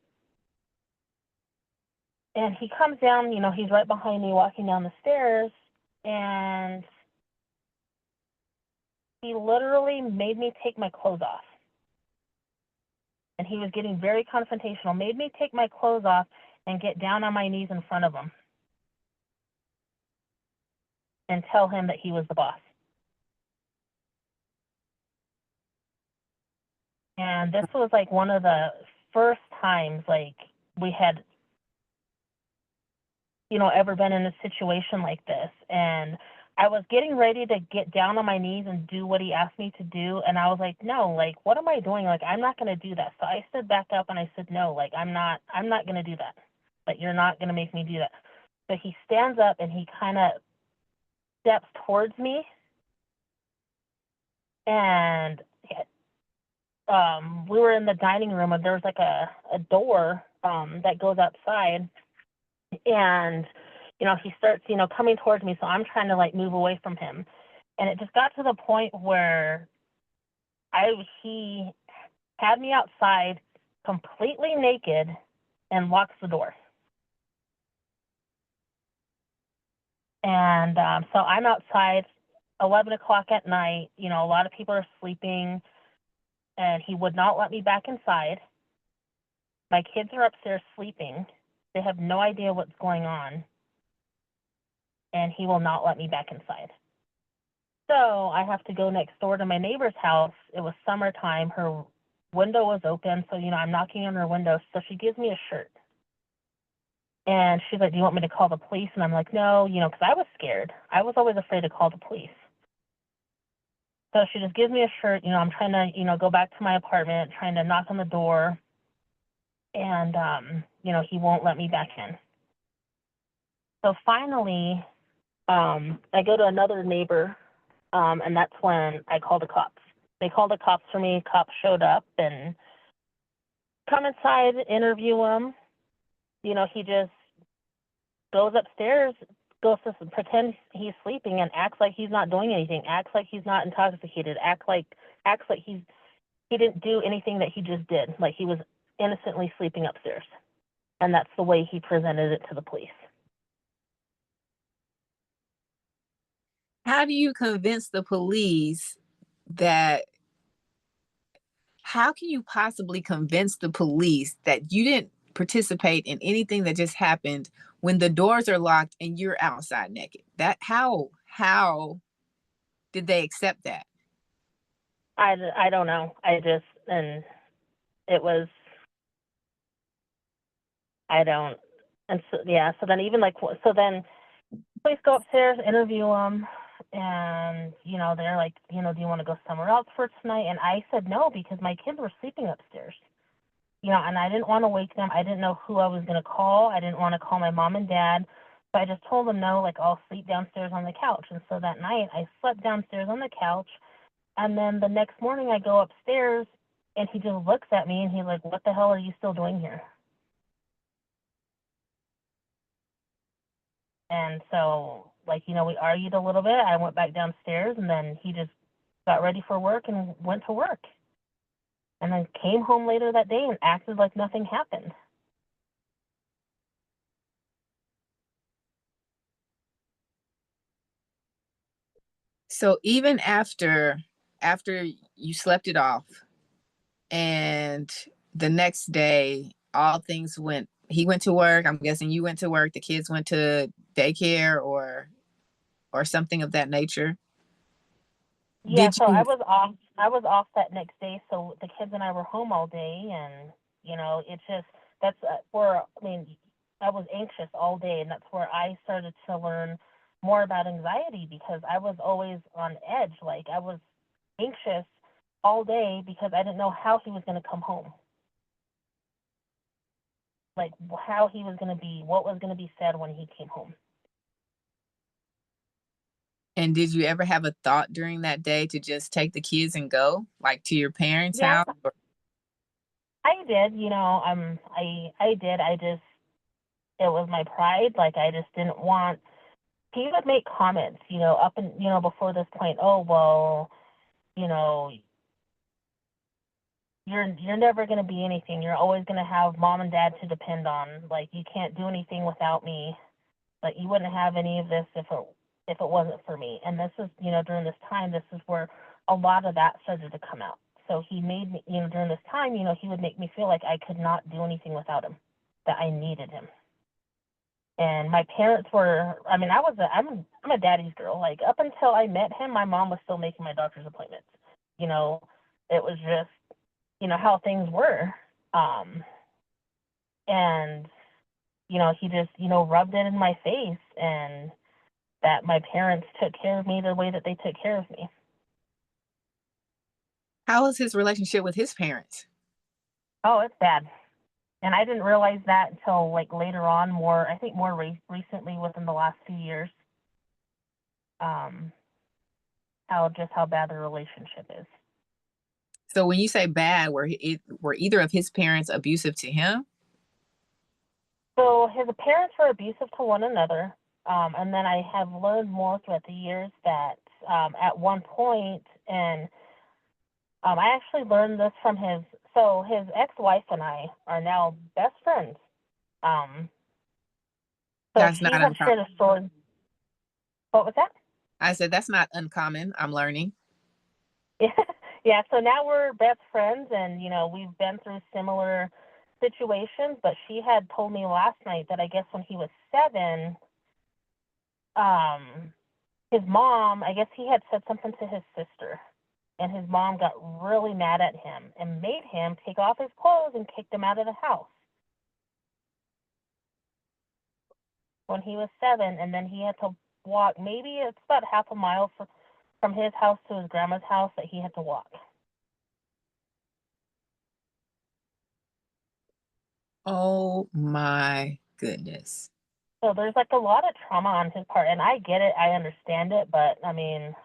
And he comes down, he's right behind me walking down the stairs, and he literally made me take my clothes off. And he was getting very confrontational, made me take my clothes off and get down on my knees in front of him and tell him that he was the boss. And this was, like, one of the first times, like, we had, ever been in a situation like this. And I was getting ready to get down on my knees and do what he asked me to do. And I was like, no, like, what am I doing? Like, I'm not going to do that. So I stood back up and I said, no, like, I'm not going to do that. Like, you're not going to make me do that. So he stands up and he kind of steps towards me. And we were in the dining room, and there was, like, a door that goes outside. And he starts, coming towards me, so I'm trying to, like, move away from him. And it just got to the point where he had me outside completely naked and locks the door. And so I'm outside, 11 o'clock at night. A lot of people are sleeping. and he would not let me back inside. My kids are upstairs sleeping. They have no idea what's going on, and he will not let me back inside. So I have to go next door to my neighbor's house. It was summertime. Her window was open, so, I'm knocking on her window. So she gives me a shirt. And she's like, do you want me to call the police? And I'm like, no, because I was scared. I was always afraid to call the police. So she just gives me a shirt. I'm trying to, go back to my apartment, trying to knock on the door. And, he won't let me back in. So finally, I go to another neighbor, and that's when I call the cops. They called the cops for me. Cops showed up and come inside, interview him. He just goes upstairs, goes to pretend he's sleeping and acts like he's not doing anything, acts like he's not intoxicated, acts like he didn't do anything that he just did, like he was innocently sleeping upstairs. And that's the way he presented it to the police. How do you convince the police that, how can you possibly convince the police that you didn't participate in anything that just happened when the doors are locked and you're outside naked? That how did they accept that? I don't know. And it was, I don't, and so, yeah, so then even so then police go upstairs, interview him, and, they're like, do you want to go somewhere else for tonight? And I said no, because my kids were sleeping upstairs, and I didn't want to wake them. I didn't know who I was going to call. I didn't want to call my mom and dad. So I just told them no, I'll sleep downstairs on the couch. And so that night I slept downstairs on the couch. And then the next morning I go upstairs and he just looks at me and he's like, what the hell are you still doing here? And so, we argued a little bit. I went back downstairs and then he just got ready for work and went to work. And then came home later that day and acted like nothing happened. So even after you slept it off and the next day he went to work, I'm guessing you went to work, the kids went to daycare or something of that nature. Yeah, so I was off that next day, so the kids and I were home all day, and it's just that's where I was anxious all day, and that's where I started to learn more about anxiety, because I was always on edge, I was anxious all day because I didn't know how he was going to come home, how he was going to be, what was going to be said when he came home. And did you ever have a thought during that day to just take the kids and go, to your parents' house? I did, I did. It was my pride. I just didn't want, he would make comments, up and, before this point, oh, well, you're never going to be anything. You're always going to have mom and dad to depend on. You can't do anything without me. You wouldn't have any of this if it wasn't for me. And this is, during this time, this is where a lot of that started to come out. So he made me, during this time, he would make me feel like I could not do anything without him, that I needed him. And my parents were, I'm a daddy's girl. Up until I met him, my mom was still making my doctor's appointments. It was just, how things were. And, he just, rubbed it in my face, and that my parents took care of me the way that they took care of me. How was his relationship with his parents? Oh, it's bad. And I didn't realize that until later on, more recently, within the last few years, how bad the relationship is. So when you say bad, were either of his parents abusive to him? So his parents were abusive to one another. And then I have learned more throughout the years that at one point, and I actually learned this from his ex-wife and I are now best friends. So that's she not had shared a story. What was that? I said that's not uncommon. I'm learning. Yeah, so now we're best friends, and, we've been through similar situations, but she had told me last night that I guess when he was 7, um, his mom, I guess he had said something to his sister, and his mom got really mad at him and made him take off his clothes and kicked him out of the house when he was 7, and then he had to walk, maybe it's about half a mile from his house to his grandma's house that he had to walk. Oh my goodness. So there's like a lot of trauma on his part, and I get it, I understand it, but I mean,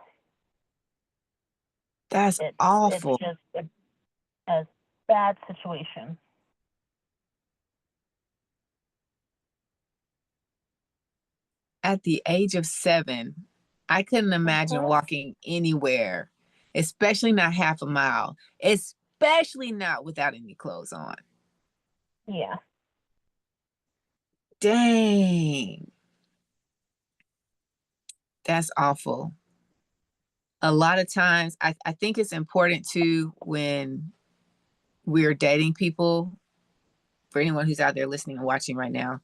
That's it's awful. just a bad situation. At the age of 7, I couldn't imagine Mhm. walking anywhere, especially not half a mile, especially not without any clothes on. Yeah. Dang. That's awful. A lot of times, I think it's important to, when we're dating people, for anyone who's out there listening and watching right now,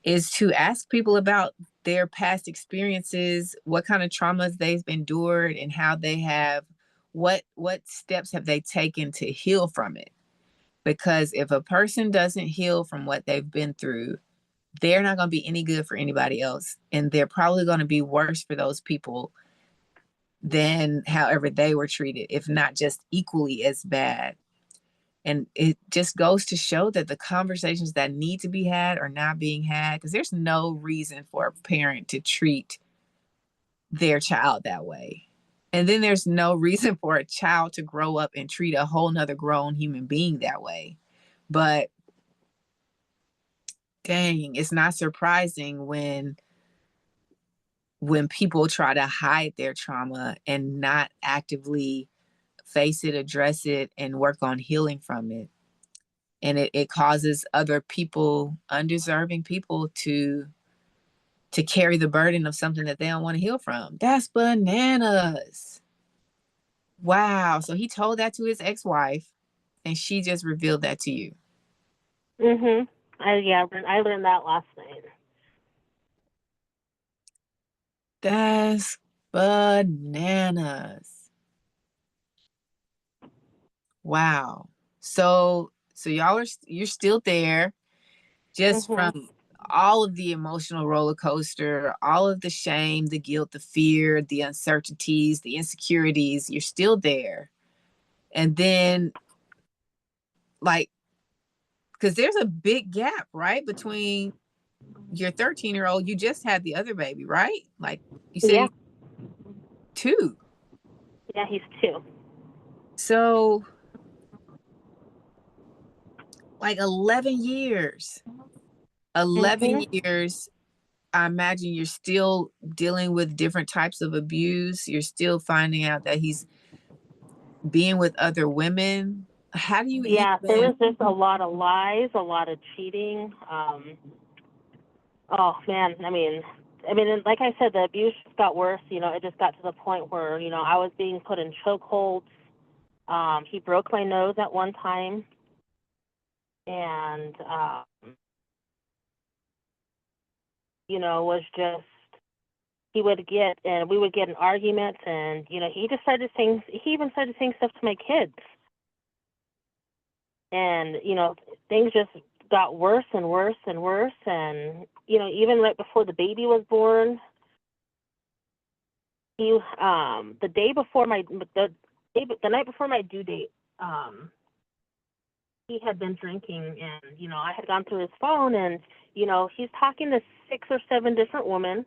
is to ask people about their past experiences, what kind of traumas they've endured, and how they have, what steps have they taken to heal from it. Because if a person doesn't heal from what they've been through, they're not going to be any good for anybody else, and they're probably going to be worse for those people than however they were treated, if not just equally as bad. And it just goes to show that the conversations that need to be had are not being had, because there's no reason for a parent to treat their child that way. And then there's no reason for a child to grow up and treat a whole nother grown human being that way. But dang, it's not surprising when people try to hide their trauma and not actively face it, address it, and work on healing from it. And it causes other people, undeserving people, to carry the burden of something that they don't want to heal from. That's bananas. Wow. So he told that to his ex-wife, and she just revealed that to you. Mhm. I learned that last night. That's bananas. Wow. So you're still there, just Mhm. from all of the emotional roller coaster, all of the shame, the guilt, the fear, the uncertainties, the insecurities. You're still there. And then, like, because there's a big gap, right, between your 13-year-old, you just had the other baby, right? Like you said, Yeah. you 2. Yeah, he's 2. So, like 11 years. 11 Mhm. years. I imagine you're still dealing with different types of abuse. You're still finding out that he's being with other women. How do you Yeah, there even? was just a lot of lies, a lot of cheating. Oh man, and like I said, the abuse just got worse. It just got to the point where I was being put in chokeholds. He broke my nose at one time, and was just he would get and we would get in arguments, and he even started saying stuff to my kids, and things just got worse and worse and worse, and even right before the baby was born, he the day before the night before my due date, he had been drinking, and I had gone through his phone, and he's talking to 6 or 7 different women,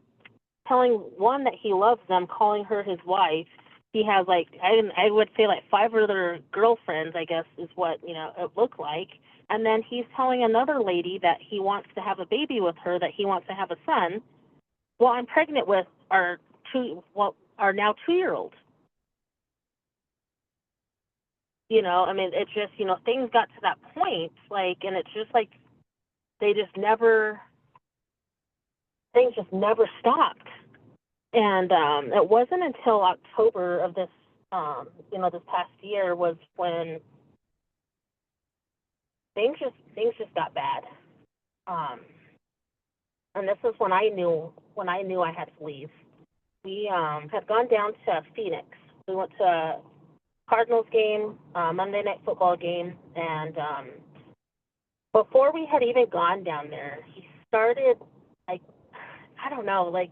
telling one that he loves them, calling her his wife. He has I would say like 5 other girlfriends, I guess is what it looked like. And then he's telling another lady that he wants to have a baby with her, that he wants to have a son. Well, I'm pregnant with our now 2-year-old. It's just things got to that point, and it's just like they just never things just never stopped. And it wasn't until October of this this past year was when things just got bad. And this is when I knew I had to leave. We had gone down to Phoenix. We went to a Cardinals game, Monday Night Football game, and before we had even gone down there, he started, like, I don't know, like,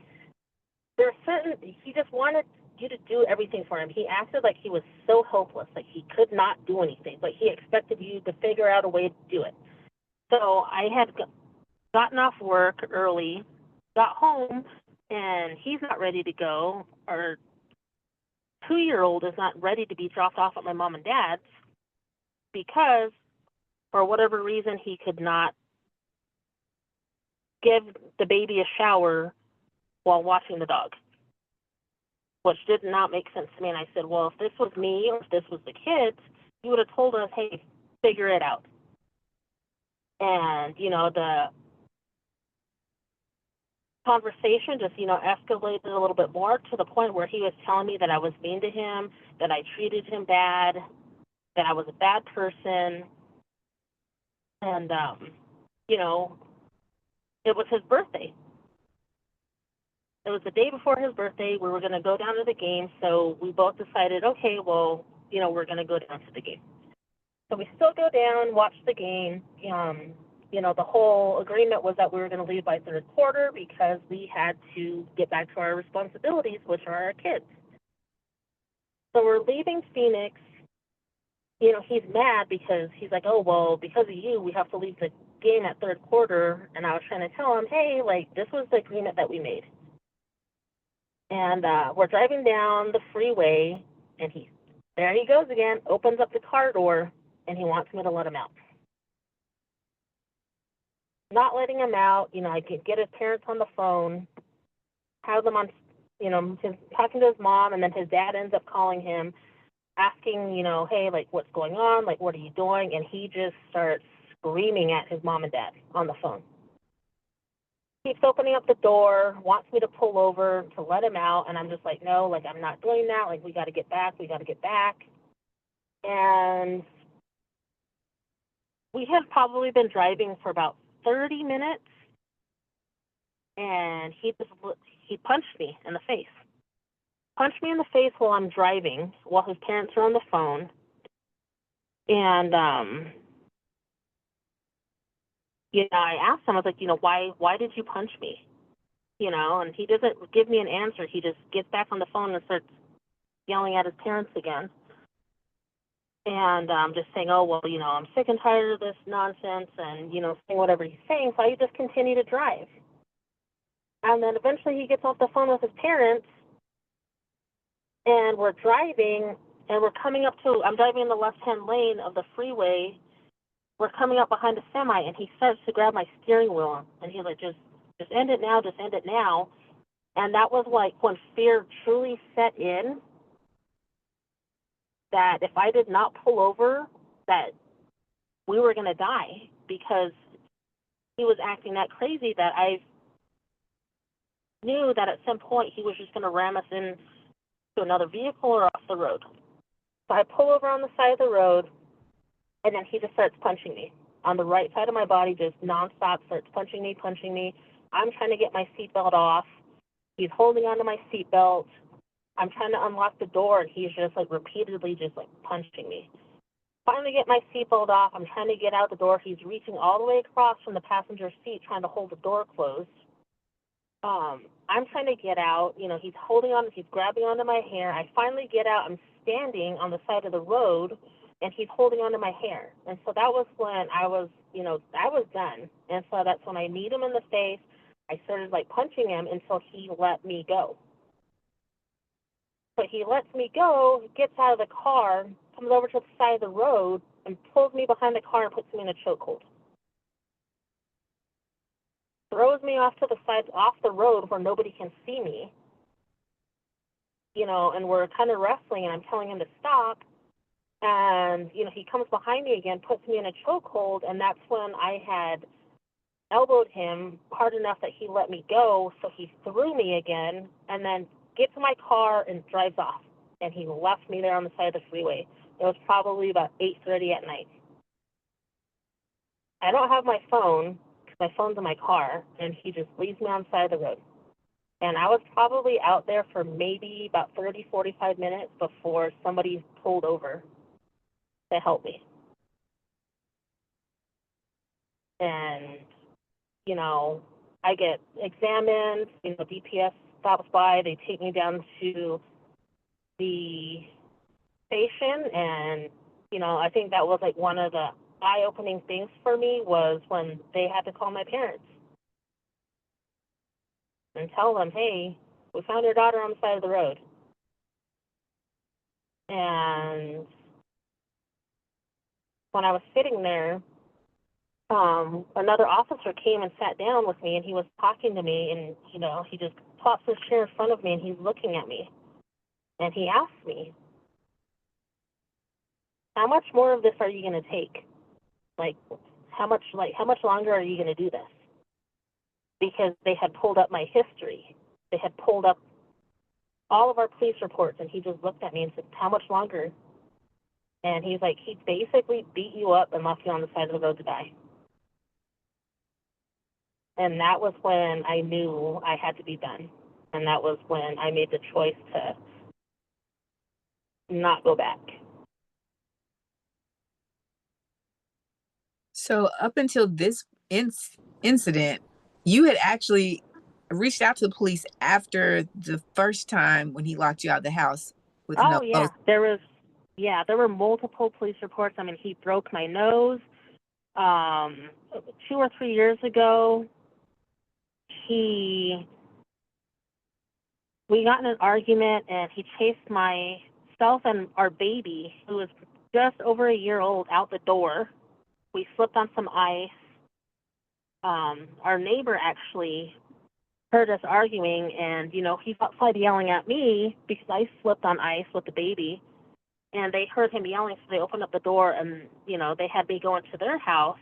there are certain, he just wanted you to do everything for him. He acted like he was so helpless, like he could not do anything, but he expected you to figure out a way to do it. So I had gotten off work early, got home, and he's not ready to go. Our 2-year-old is not ready to be dropped off at my mom and dad's because, for whatever reason, he could not give the baby a shower while watching the dog, which did not make sense to me. And I said, well, if this was me or if this was the kids, you would have told us, hey, figure it out. And, the conversation just, escalated a little bit more to the point where he was telling me that I was mean to him, that I treated him bad, that I was a bad person. And, it was his birthday. It was the day before his birthday. We were going to go down to the game, so we both decided, okay, well, we're going to go down to the game. So we still go down, watch the game. The whole agreement was that we were going to leave by third quarter because we had to get back to our responsibilities, which are our kids. So we're leaving Phoenix. He's mad because he's like, oh, well, because of you, we have to leave the game at third quarter. And I was trying to tell him, hey, like, this was the agreement that we made. And we're driving down the freeway, and there he goes again, opens up the car door, and he wants me to let him out. Not letting him out, I could get his parents on the phone, have them on, talking to his mom, and then his dad ends up calling him, asking, hey, like, what's going on? Like, what are you doing? And he just starts screaming at his mom and dad on the phone. Keeps opening up the door, wants me to pull over to let him out, and I'm just like, no, like, I'm not doing that. Like, we got to get back. And we had probably been driving for about 30 minutes, and he punched me in the face. Punched me in the face while I'm driving, while his parents are on the phone. And, I asked him, I was like, why did you punch me? And he doesn't give me an answer. He just gets back on the phone and starts yelling at his parents again. And just saying, oh, well, I'm sick and tired of this nonsense, and, saying whatever he's saying. So I just continue to drive. And then eventually he gets off the phone with his parents, and we're driving, and I'm driving in the left-hand lane of the freeway. We're coming up behind a semi, and he starts to grab my steering wheel, and he's like, just end it now, just end it now. And that was like when fear truly set in, that if I did not pull over, that we were going to die, because he was acting that crazy that I knew that at some point he was just going to ram us into another vehicle or off the road. So I pull over on the side of the road, and then he just starts punching me on the right side of my body, just nonstop, starts punching me. I'm trying to get my seatbelt off. He's holding onto my seatbelt. I'm trying to unlock the door, and he's just, like, repeatedly just, like, punching me. Finally get my seatbelt off. I'm trying to get out the door. He's reaching all the way across from the passenger seat, trying to hold the door closed. I'm trying to get out. He's grabbing onto my hair. I finally get out. I'm standing on the side of the road, and he's holding onto my hair. And so that was when I was done. And so that's when I kneed him in the face. I started, like, punching him until he let me go. So he lets me go, gets out of the car, comes over to the side of the road, and pulls me behind the car and puts me in a chokehold. Throws me off to the side, off the road where nobody can see me. And we're kind of wrestling, and I'm telling him to stop. And, he comes behind me again, puts me in a chokehold, and that's when I had elbowed him hard enough that he let me go, so he threw me again, and then gets in my car and drives off. and he left me there on the side of the freeway. It was probably about 8:30 at night. I don't have my phone because my phone's in my car, and he just leaves me on the side of the road. And I was probably out there for maybe about 30, 45 minutes before somebody pulled over to help me. And, you know, I get examined, you know, DPS stops by, they take me down to the station, and, you know, I think that was like one of the eye-opening things for me was when they had to call my parents and tell them, hey, we found your daughter on the side of the road. And when I was sitting there, another officer came and sat down with me, and he was talking to me, and, you know, he just plops his chair in front of me, and he's looking at me. And he asked me, how much more of this are you going to take? How much longer are you going to do this? Because they had pulled up my history. They had pulled up all of our police reports, and he just looked at me and said, how much longer? And he's like, he basically beat you up and left you on the side of the road to die. And that was when I knew I had to be done. And that was when I made the choice to not go back. So up until this incident, you had actually reached out to the police after the first time when he locked you out of the house with no. Oh, yeah. There were multiple police reports. I mean, he broke my nose. 2 or 3 years ago, we got in an argument, and he chased myself and our baby, who was just over a year old, out the door. We slipped on some ice. Our neighbor actually heard us arguing, and, you know, he started yelling at me because I slipped on ice with the baby, and they heard him yelling, so they opened up the door, and, you know, they had me go into their house.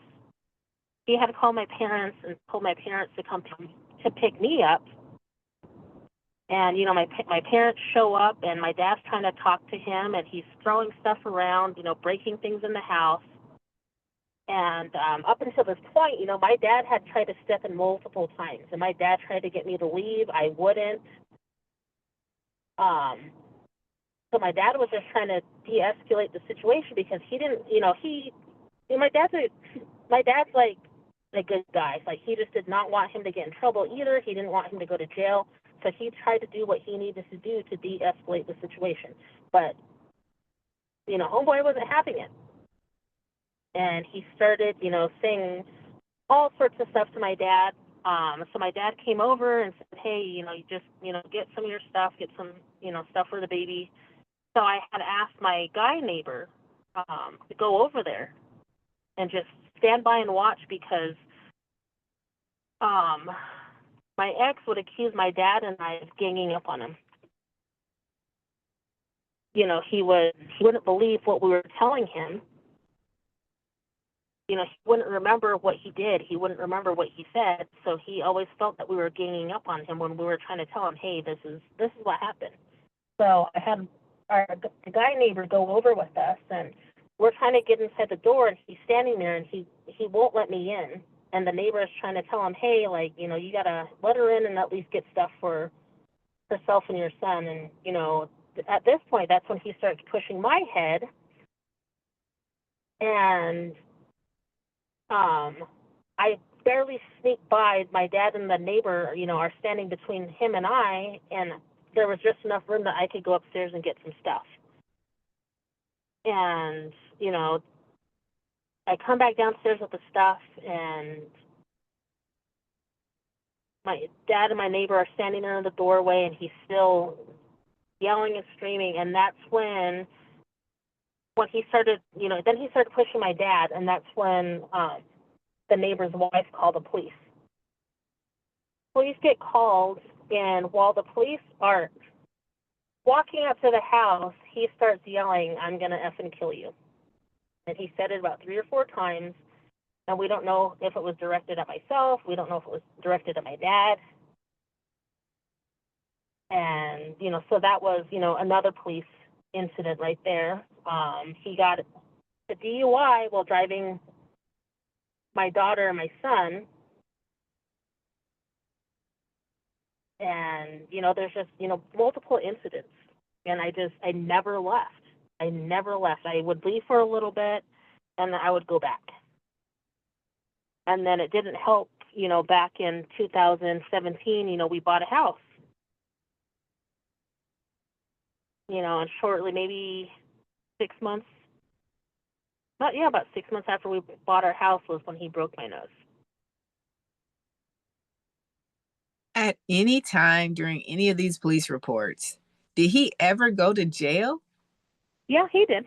He had to call my parents and told my parents to come to pick me up. And, you know, my parents show up, and my dad's trying to talk to him, and he's throwing stuff around, you know, breaking things in the house. And up until this point, you know, my dad had tried to step in multiple times, and my dad tried to get me to leave. I wouldn't. So my dad was just trying to de-escalate the situation because he didn't, you know, my dad's like a good guy. Like, he just did not want him to get in trouble either. He didn't want him to go to jail. So he tried to do what he needed to do to de-escalate the situation. But, you know, homeboy wasn't having it. And he started, you know, saying all sorts of stuff to my dad. So my dad came over and said, hey, you know, you just, you know, get some of your stuff, get some, you know, stuff for the baby. So I had asked my guy neighbor to go over there and just stand by and watch, because my ex would accuse my dad and I of ganging up on him. You know, he wouldn't believe what we were telling him. You know, he wouldn't remember what he did. He wouldn't remember what he said. So he always felt that we were ganging up on him when we were trying to tell him, hey, this is what happened. So I had the guy neighbor go over with us, and we're trying to get inside the door, and he's standing there, and he won't let me in. And the neighbor is trying to tell him, hey, like, you know, you got to let her in and at least get stuff for herself and your son. And, you know, at this point, that's when he starts pushing my head. And I barely sneak by. My dad and the neighbor, you know, are standing between him and I, and there was just enough room that I could go upstairs and get some stuff. And, you know, I come back downstairs with the stuff, and my dad and my neighbor are standing there in the doorway, and he's still yelling and screaming. And that's when he started, you know, then he started pushing my dad, and that's when the neighbor's wife called the police. Police get called, and while the police are walking up to the house, he starts yelling, I'm going to effing kill you. And he said it about 3 or 4 times, and we don't know if it was directed at myself. We don't know if it was directed at my dad. And, you know, so that was, you know, another police incident right there. He got a DUI while driving my daughter and my son. And, there's just, multiple incidents. And I never left. I never left. I would leave for a little bit, and then I would go back. And then it didn't help, back in 2017, we bought a house. And shortly, maybe 6 months, about 6 months after we bought our house was when he broke my nose. At any time during any of these police reports, did he ever go to jail? Yeah, he did.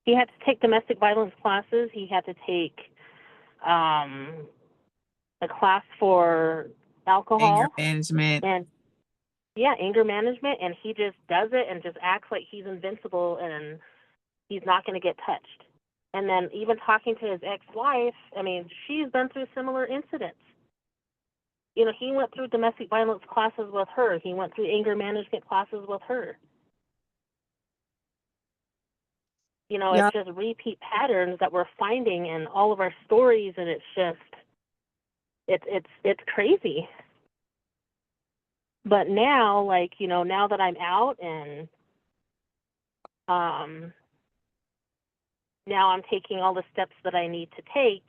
He had to take domestic violence classes. He had to take a class for alcohol. Anger management. And, anger management. And he just does it and just acts like he's invincible and he's not going to get touched. And then even talking to his ex-wife, she's been through similar incidents. He went through domestic violence classes with her. He went through anger management classes with her. Yeah. It's just repeat patterns that we're finding in all of our stories, and it's just, it's crazy. But now, now that I'm out and now I'm taking all the steps that I need to take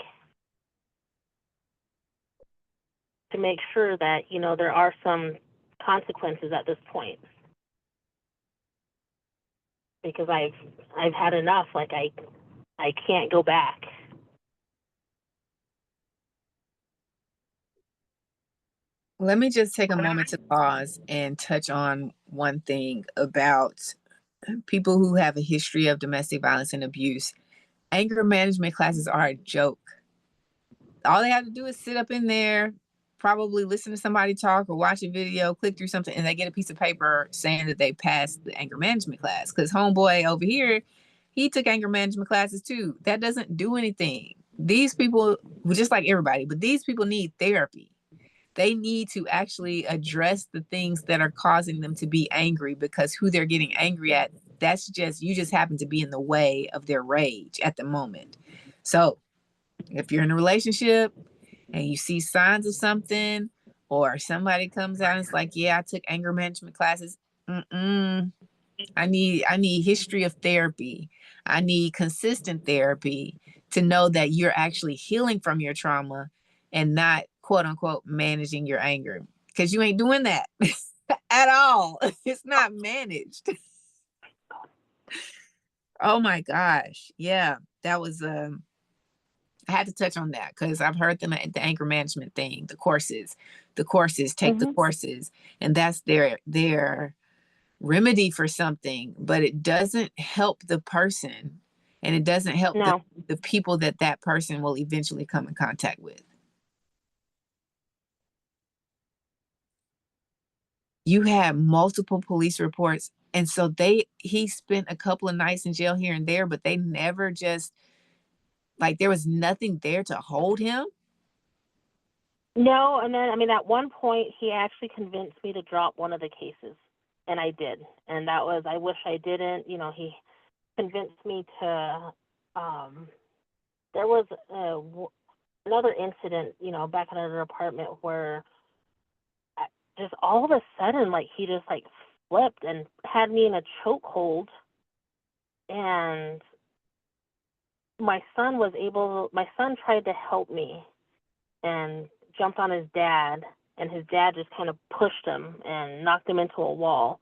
to make sure that, there are some consequences at this point. Because I've had enough. I can't go back. Let me just take a moment to pause and touch on one thing about people who have a history of domestic violence and abuse. Anger management classes are a joke. All they have to do is sit up in there, probably listen to somebody talk or watch a video, click through something, and they get a piece of paper saying that they passed the anger management class. Because homeboy over here, he took anger management classes too. That doesn't do anything. These people, just like everybody, but these people need therapy. They need to actually address the things that are causing them to be angry, because who they're getting angry at, you just happen to be in the way of their rage at the moment. So if you're in a relationship and you see signs of something, or somebody comes out and it's like, yeah, I took anger management classes. I need history of therapy. I need consistent therapy to know that you're actually healing from your trauma and not, quote unquote, managing your anger, because you ain't doing that at all. It's not managed. Oh my gosh. Yeah, that was I had to touch on that because I've heard the anger management thing, the courses, take the courses, and that's their remedy for something, but it doesn't help the person, and it doesn't help the people that person will eventually come in contact with. You had multiple police reports, and so he spent a couple of nights in jail here and there, but they never just, there was nothing there to hold him. No, and then, at one point, he actually convinced me to drop one of the cases, and I did. And that was, I wish I didn't. He convinced me to, there was another incident, back in our apartment where just all of a sudden, he just, flipped and had me in a chokehold, and my son tried to help me and jumped on his dad, and his dad just kind of pushed him and knocked him into a wall.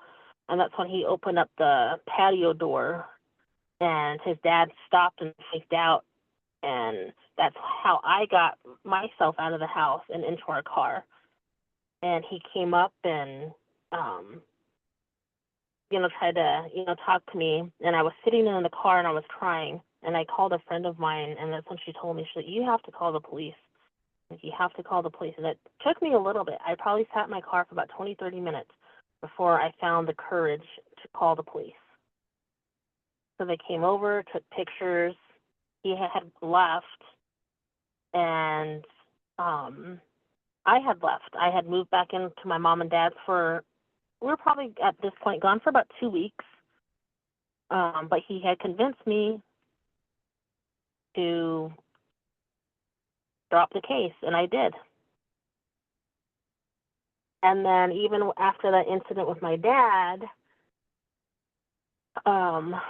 And that's when he opened up the patio door, and his dad stopped and freaked out. And that's how I got myself out of the house and into our car. And he came up and, tried to, talk to me. And I was sitting in the car and I was crying. And I called a friend of mine, and that's when she told me, you have to call the police. You have to call the police. And it took me a little bit. I probably sat in my car for about 20, 30 minutes before I found the courage to call the police. So they came over, took pictures. He had left, and I had left. I had moved back into my mom and dad's we were probably at this point gone for about 2 weeks. But he had convinced me to drop the case, and I did. And then even after that incident with my dad, I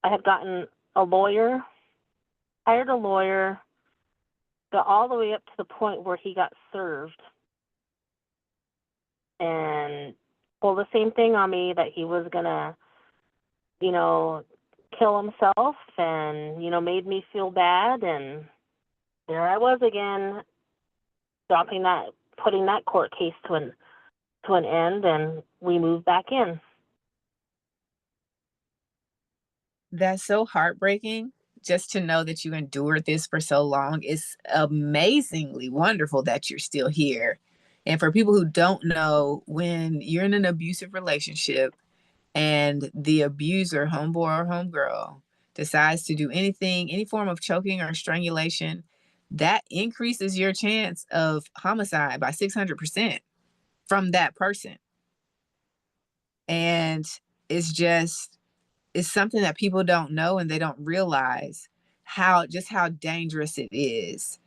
had gotten a lawyer, hired a lawyer, got all the way up to the point where he got served, and pulled the same thing on me, that he was going to, kill himself, and, made me feel bad. And there I was again, putting that court case to an end, and we moved back in. That's so heartbreaking, just to know that you endured this for so long. It's amazingly wonderful that you're still here. And for people who don't know, when you're in an abusive relationship and the abuser, homeboy or homegirl, decides to do anything, any form of choking or strangulation, that increases your chance of homicide by 600% from that person. And it's something that people don't know, and they don't realize how dangerous it is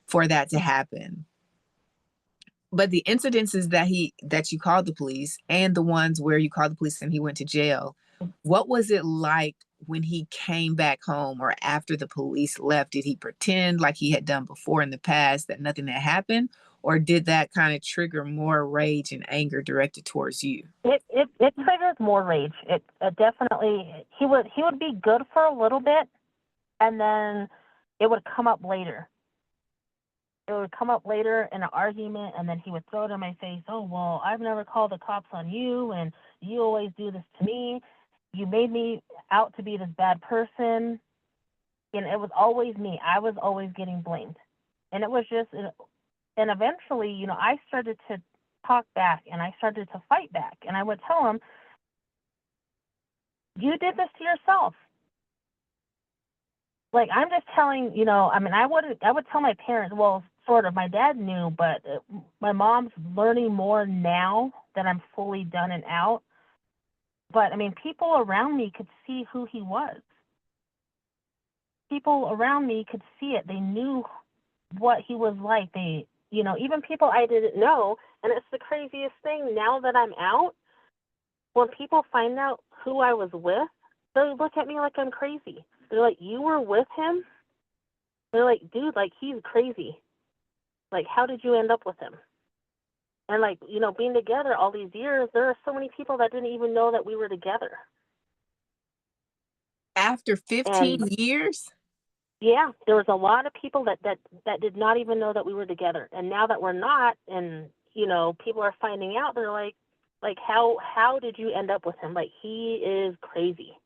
for that to happen. But the incidences that you called the police, and the ones where you called the police and he went to jail, what was it like when he came back home, or after the police left? Did he pretend, like he had done before in the past, that nothing had happened? Or did that kind of trigger more rage and anger directed towards you? It triggered more rage. It definitely, he would be good for a little bit, and then it would come up later. It would come up later in an argument, and then he would throw it in my face. Oh, well, I've never called the cops on you, and you always do this to me. You made me out to be this bad person. And it was always me. I was always getting blamed. And it was just, and eventually, I started to talk back, and I started to fight back. And I would tell him, you did this to yourself. Like, I'm just telling, I would tell my parents, well, sort of, my dad knew, but my mom's learning more now that I'm fully done and out. But, people around me could see who he was. People around me could see it. They knew what he was like. They, even people I didn't know. And it's the craziest thing, now that I'm out, when people find out who I was with, they look at me like I'm crazy. They're like, you were with him? They're like, dude, like, he's crazy. Like, how did you end up with him? And, like, being together all these years, there are so many people that didn't even know that we were together. After 15 years? Yeah, there was a lot of people that did not even know that we were together. And now that we're not, and, people are finding out, they're like, how did you end up with him? Like, he is crazy.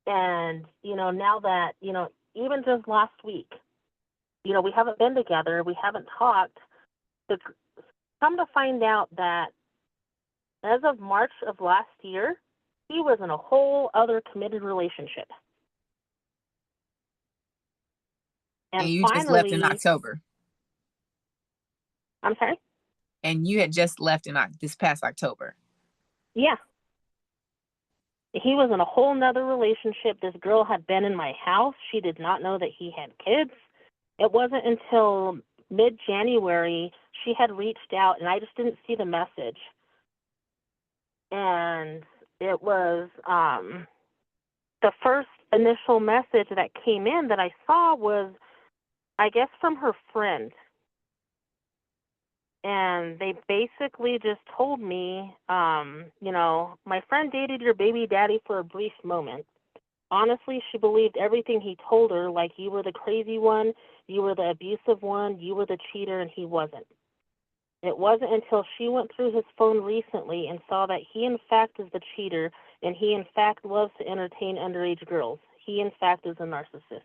And, now that, even just last week, we haven't been together, we haven't talked, come to find out that as of March of last year, he was in a whole other committed relationship. And you finally, just left in October. I'm sorry? And you had just left in this past October. Yeah. He was in a whole nother relationship. This girl had been in my house. She did not know that he had kids. It wasn't until mid-January she had reached out, and I just didn't see the message. And it was the first initial message that came in that I saw was, I guess, from her friend. And they basically just told me, my friend dated your baby daddy for a brief moment. Honestly, she believed everything he told her, like you were the crazy one, you were the abusive one, you were the cheater, and he wasn't. It wasn't until she went through his phone recently and saw that he, in fact, is the cheater, and he, in fact, loves to entertain underage girls. He, in fact, is a narcissist.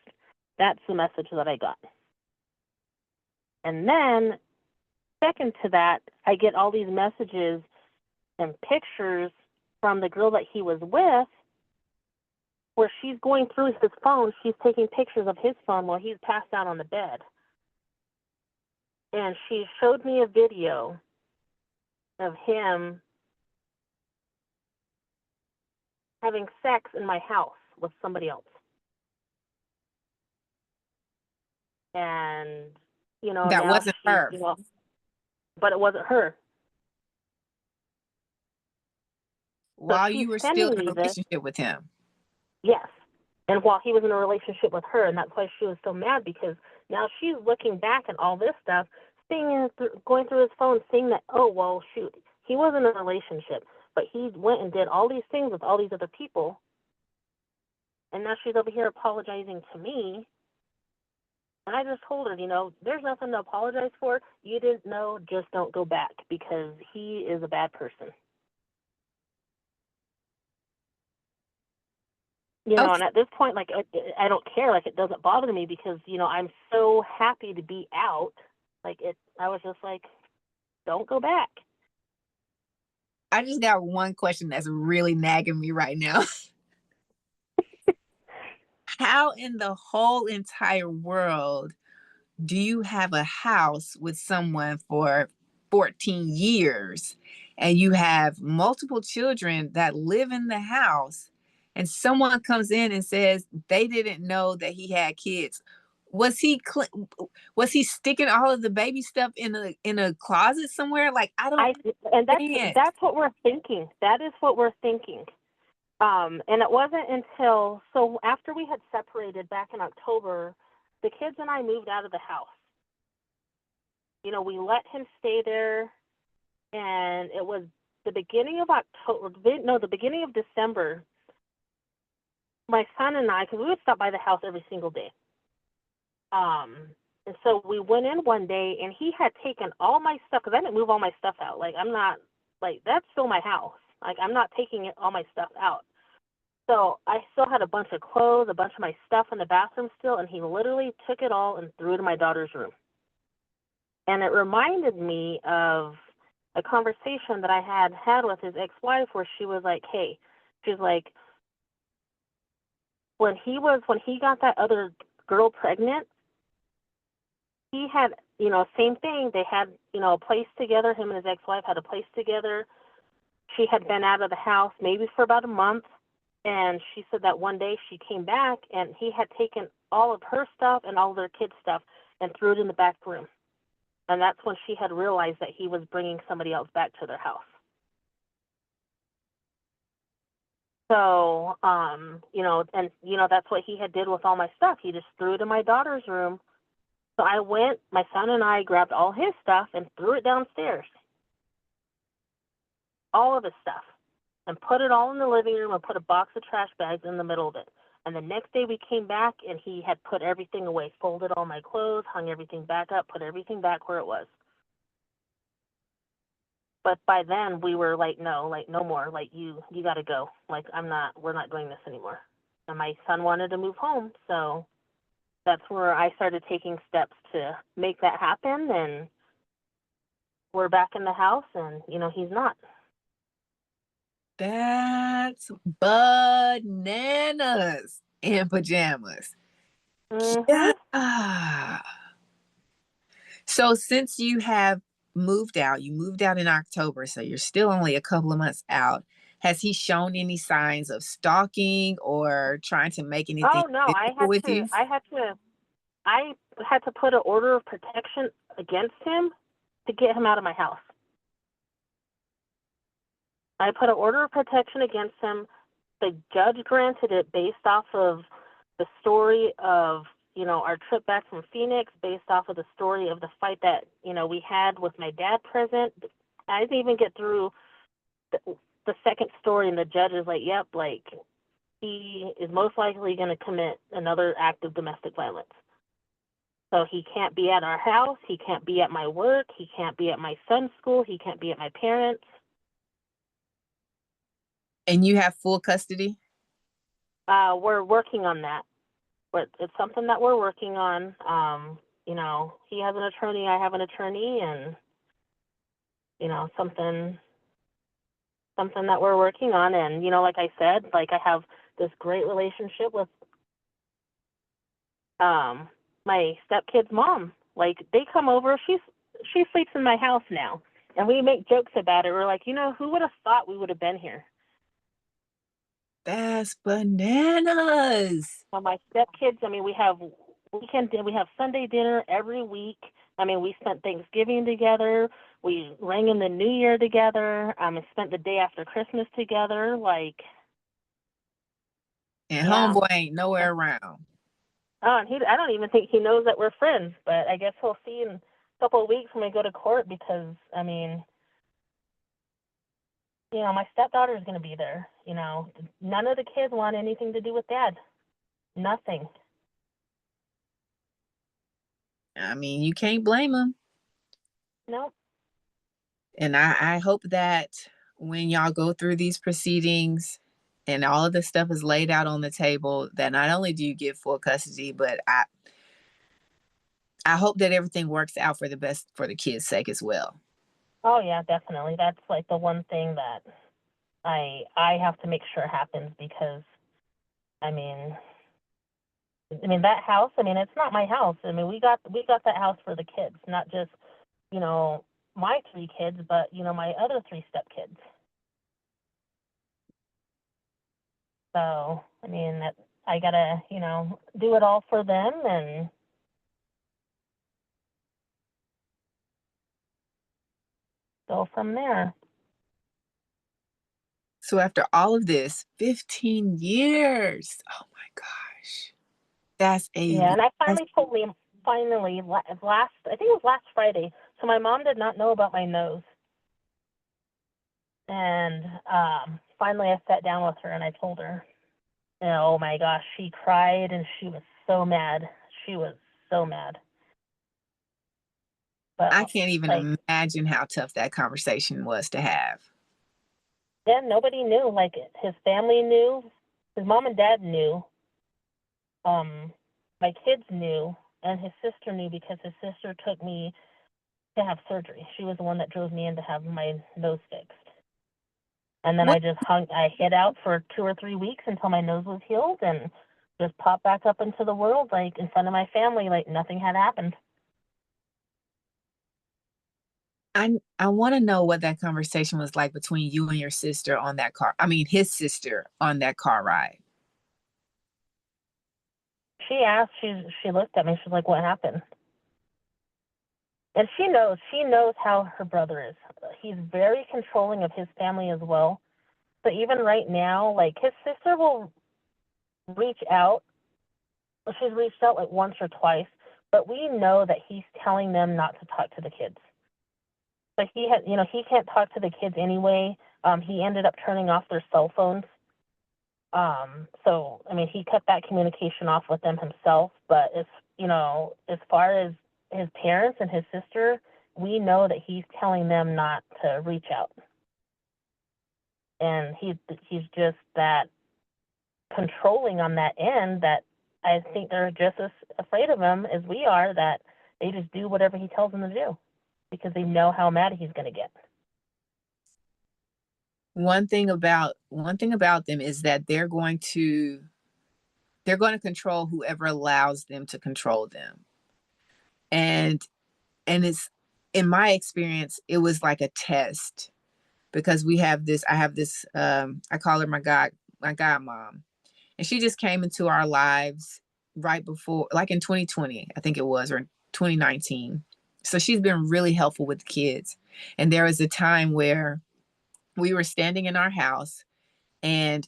That's the message that I got. And then, second to that, I get all these messages and pictures from the girl that he was with, where she's going through his phone. She's taking pictures of his phone while he's passed out on the bed. And she showed me a video of him having sex in my house with somebody else. And, That now wasn't she, her. but it wasn't her. So While she's you were still sending in me a this. relationship with him. Yes. And while he was in a relationship with her, and that's why she was so mad, because now she's looking back at all this stuff, going through his phone, seeing that, oh, well, shoot, he was in a relationship, but he went and did all these things with all these other people, and now she's over here apologizing to me. And I just told her, there's nothing to apologize for. You didn't know, just don't go back, because he is a bad person. Okay. And at this point, like, I don't care. Like, it doesn't bother me because, I'm so happy to be out. Like, I was just like, don't go back. I just got one question that's really nagging me right now. How in the whole entire world do you have a house with someone for 14 years and you have multiple children that live in the house and someone comes in and says they didn't know that he had kids? Was he sticking all of the baby stuff in a closet somewhere? Like, I don't And understand. that's what we're thinking. That is what we're thinking. And it wasn't until, so after we had separated back in October, the kids and I moved out of the house. We let him stay there, and it was the beginning of the beginning of December. My son and I, because we would stop by the house every single day. And so we went in one day, and he had taken all my stuff, because I didn't move all my stuff out. Like, I'm not, like, that's still my house. Like, I'm not taking all my stuff out. So I still had a bunch of clothes, a bunch of my stuff in the bathroom still, and he literally took it all and threw it in my daughter's room. And it reminded me of a conversation that I had with his ex-wife, where she was like, hey, she's like, when he got that other girl pregnant, he had, same thing. They had, a place together. Him and his ex-wife had a place together. She had been out of the house maybe for about a month. And she said that one day she came back and he had taken all of her stuff and all of their kids' stuff and threw it in the back room. And that's when she had realized that he was bringing somebody else back to their house. So, that's what he had did with all my stuff. He just threw it in my daughter's room. So I went, my son and I grabbed all his stuff and threw it downstairs. All of his stuff. And put it all in the living room and put a box of trash bags in the middle of it. And the next day we came back and he had put everything away, folded all my clothes, hung everything back up, put everything back where it was. But by then we were like, no more. Like, you got to go. Like, we're not doing this anymore. And my son wanted to move home. So that's where I started taking steps to make that happen. And we're back in the house and, he's not. That's bananas in pajamas. Mm-hmm. Yeah. So since you have moved out in October, so you're still only a couple of months out. Has he shown any signs of stalking or trying to make anything Oh no, physical with you? I had to put an order of protection against him to get him out of my house. I put an order of protection against him. The judge granted it based off of the story of, our trip back from Phoenix, based off of the story of the fight that, we had with my dad present. I didn't even get through the second story, and the judge is like, yep, like, he is most likely going to commit another act of domestic violence. So he can't be at our house. He can't be at my work. He can't be at my son's school. He can't be at my parents. And you have full custody? We're working on that. But it's something that we're working on. He has an attorney, I have an attorney, and, something that we're working on. And, like I said, like, I have this great relationship with my stepkid's mom. Like, they come over, she sleeps in my house now, and we make jokes about it. We're like, who would have thought we would have been here? That's bananas. Well, my stepkids, I mean, we have we have Sunday dinner every week. I mean, we spent Thanksgiving together. We rang in the New Year together. And spent the day after Christmas together. Like, And yeah. homeboy ain't nowhere around. Oh, and I don't even think he knows that we're friends, but I guess he'll see in a couple of weeks when we go to court because, I mean, my stepdaughter is going to be there. None of the kids want anything to do with dad. Nothing. I mean, you can't blame them. No. And I hope that when y'all go through these proceedings and all of this stuff is laid out on the table, that not only do you get full custody, but I hope that everything works out for the best for the kids' sake as well. Oh yeah, definitely. That's like the one thing that I have to make sure happens because I mean that house, I mean it's not my house. I mean we got that house for the kids, not just, my 3 kids, but my other 3 stepkids. So, I mean I got to, do it all for them and go from there. So after all of this, 15 years. Oh my gosh. Yeah, and I finally last, I think it was last Friday. So my mom did not know about my nose. And finally I sat down with her and I told her. And oh my gosh, she cried and she was so mad. She was so mad. But I can't even like, imagine how tough that conversation was to have. yeah, nobody knew. Like his family knew, his mom and dad knew. My kids knew, and his sister knew because his sister took me to have surgery. She was the one that drove me in to have my nose fixed. And then What I hid out for 2 or 3 weeks until my nose was healed and just popped back up into the world, like in front of my family, like nothing had happened. I want to know what that conversation was like between you and your sister on that car. I mean, his sister on that car ride. She asked, she looked at me, she's like, what happened? And she knows how her brother is. He's very controlling of his family as well. So even right now, like his sister will reach out. She's reached out like once or twice, but we know that he's telling them not to talk to the kids. But he can't talk to the kids anyway. He ended up turning off their cell phones. So I mean, he cut that communication off with them himself. But as far as his parents and his sister, we know that he's telling them not to reach out. And he's just that controlling on that end that I think they're just as afraid of him as we are, that they just do whatever he tells them to do because they know how mad he's going to get. One thing about them is that they're going to control whoever allows them to control them. And it's, in my experience, it was like a test because I have this I call her my godmom, and she just came into our lives right before, like in 2020, I think it was, or 2019. So she's been really helpful with the kids. And there was a time where we were standing in our house and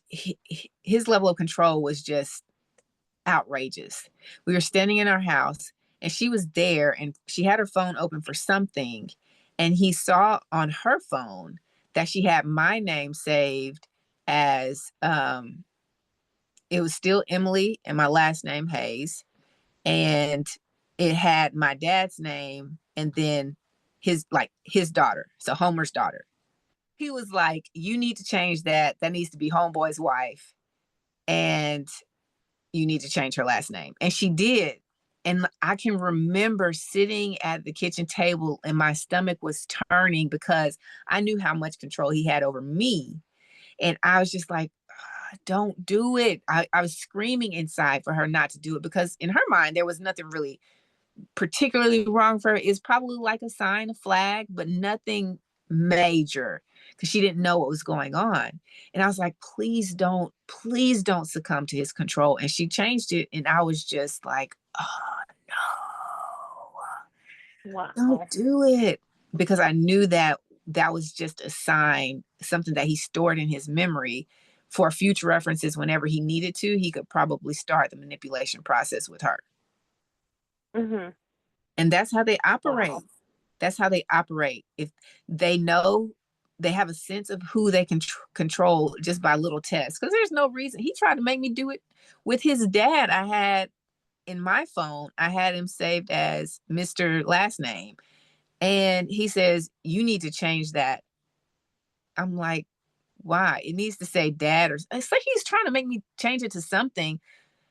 his level of control was just outrageous. We were standing in our house and she was there and she had her phone open for something. And he saw on her phone that she had my name saved as, it was still Emily and my last name Hayes. And it had my dad's name and then his daughter. So Homer's daughter. He was like, you need to change that. That needs to be homeboy's wife. And you need to change her last name. And she did. And I can remember sitting at the kitchen table and my stomach was turning because I knew how much control he had over me. And I was just like, don't do it. I was screaming inside for her not to do it because in her mind, there was nothing really particularly wrong for her. It's probably like a sign, a flag, but nothing major. because she didn't know what was going on. And I was like, please don't succumb to his control. And she changed it. And I was just like, oh Wow. no, don't do it. Because I knew that was just a sign, something that he stored in his memory for future references. Whenever he needed to, he could probably start the manipulation process with her. Mm-hmm. And that's how they operate. Wow. That's how they operate. If they know, they have a sense of who they can control just by little tests. Because there's no reason. He tried to make me do it with his dad. I had in my phone, I had him saved as Mr. Last Name. And he says, you need to change that. I'm like, why? It needs to say dad, or it's like he's trying to make me change it to something.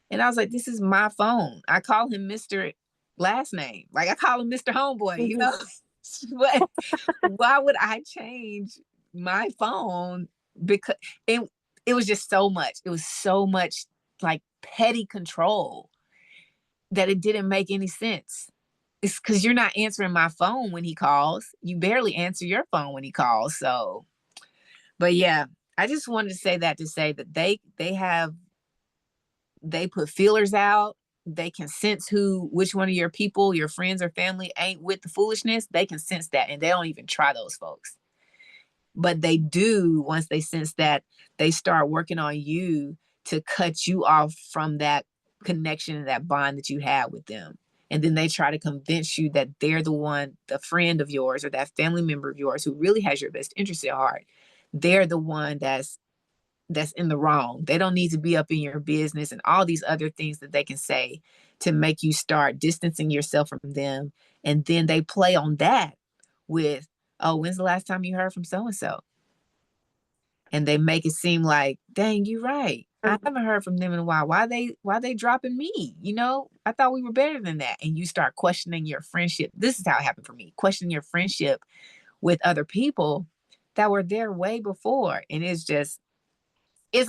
And I was like, this is my phone. I call him Mr. Last Name. Like I call him Mr. Homeboy, you know? But why would I change my phone? Because it was just so much. It was so much like petty control that it didn't make any sense. It's because you're not answering my phone when he calls. You barely answer your phone when he calls. So, but yeah, I just wanted to say that they put feelers out. They can sense which one of your people, your friends or family ain't with the foolishness. They can sense that, and they don't even try those folks. But they do, once they sense that, they start working on you to cut you off from that connection and that bond that you had with them. And then they try to convince you that they're the friend of yours or that family member of yours who really has your best interest at heart. They're the one that's in the wrong. They don't need to be up in your business and all these other things that they can say to make you start distancing yourself from them. And then they play on that with, oh, when's the last time you heard from so-and-so? And they make it seem like, dang, you're right. I haven't heard from them in a while. Why they dropping me? You know, I thought we were better than that. And you start questioning your friendship. This is how it happened for me. Questioning your friendship with other people that were there way before. And it's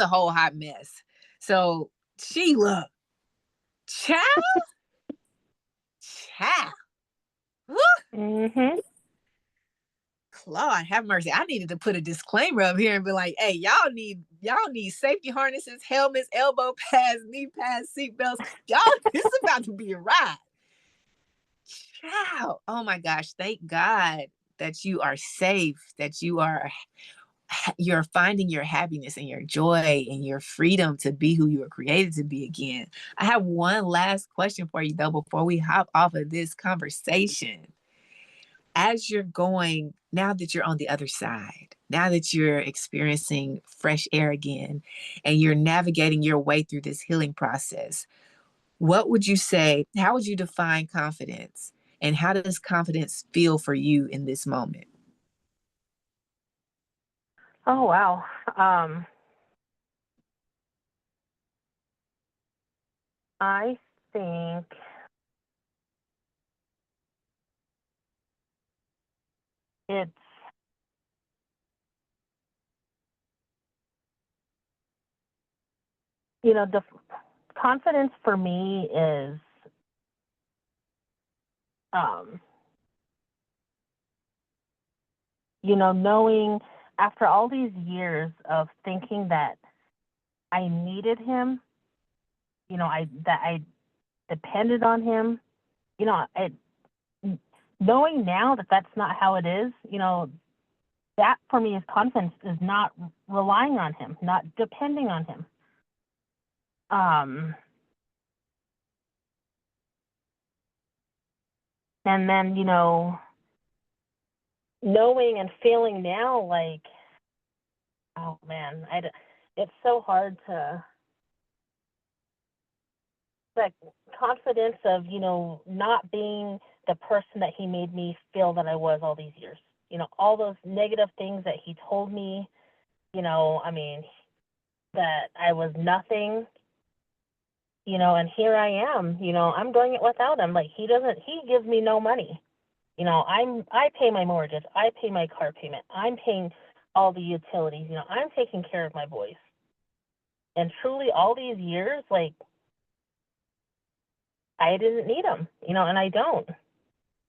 a whole hot mess. So Sheila, child, woo, Mm-hmm. Lord have mercy. I needed to put a disclaimer up here and be like, hey, y'all need safety harnesses, helmets, elbow pads, knee pads, seat belts. Y'all, this is about to be a ride. Child. Oh my gosh. Thank God that you are safe, that you're finding your happiness and your joy and your freedom to be who you were created to be again. I have one last question for you though, before we hop off of this conversation. As you're going, now that you're on the other side, now that you're experiencing fresh air again, and you're navigating your way through this healing process, what would you say? How would you define confidence? And how does confidence feel for you in this moment? Oh, wow. I think it's, the confidence for me is, um, knowing after all these years of thinking that I needed him, that I depended on him, knowing now that that's not how it is, that for me is confidence, is not relying on him, not depending on him. And then, knowing and feeling now like, oh man, it's so hard to, like, confidence of, not being the person that he made me feel that I was all these years. All those negative things that he told me, I mean, that I was nothing, and here I am, I'm doing it without him. Like, he gives me no money. I pay my mortgage, I pay my car payment, I'm paying all the utilities, I'm taking care of my boys. And truly all these years, like, I didn't need him, and I don't.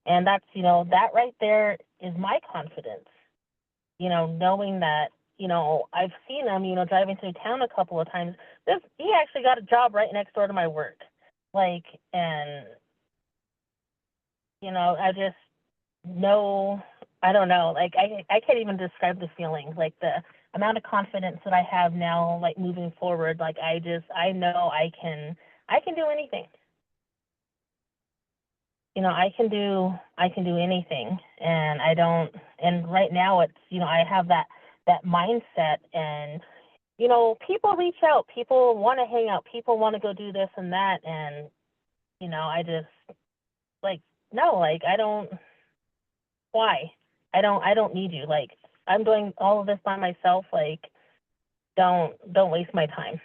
And that's, that right there is my confidence, knowing that, I've seen him, driving through town a couple of times. He actually got a job right next door to my work. And, I just know, I don't know, I can't even describe the feeling, the amount of confidence that I have now, moving forward. I know I can do anything. I can do anything, and and right now it's, I have that mindset, and, people reach out, people want to hang out, people want to go do this and that, and, I just, no, I don't, why? I don't need you. I'm doing all of this by myself, don't waste my time.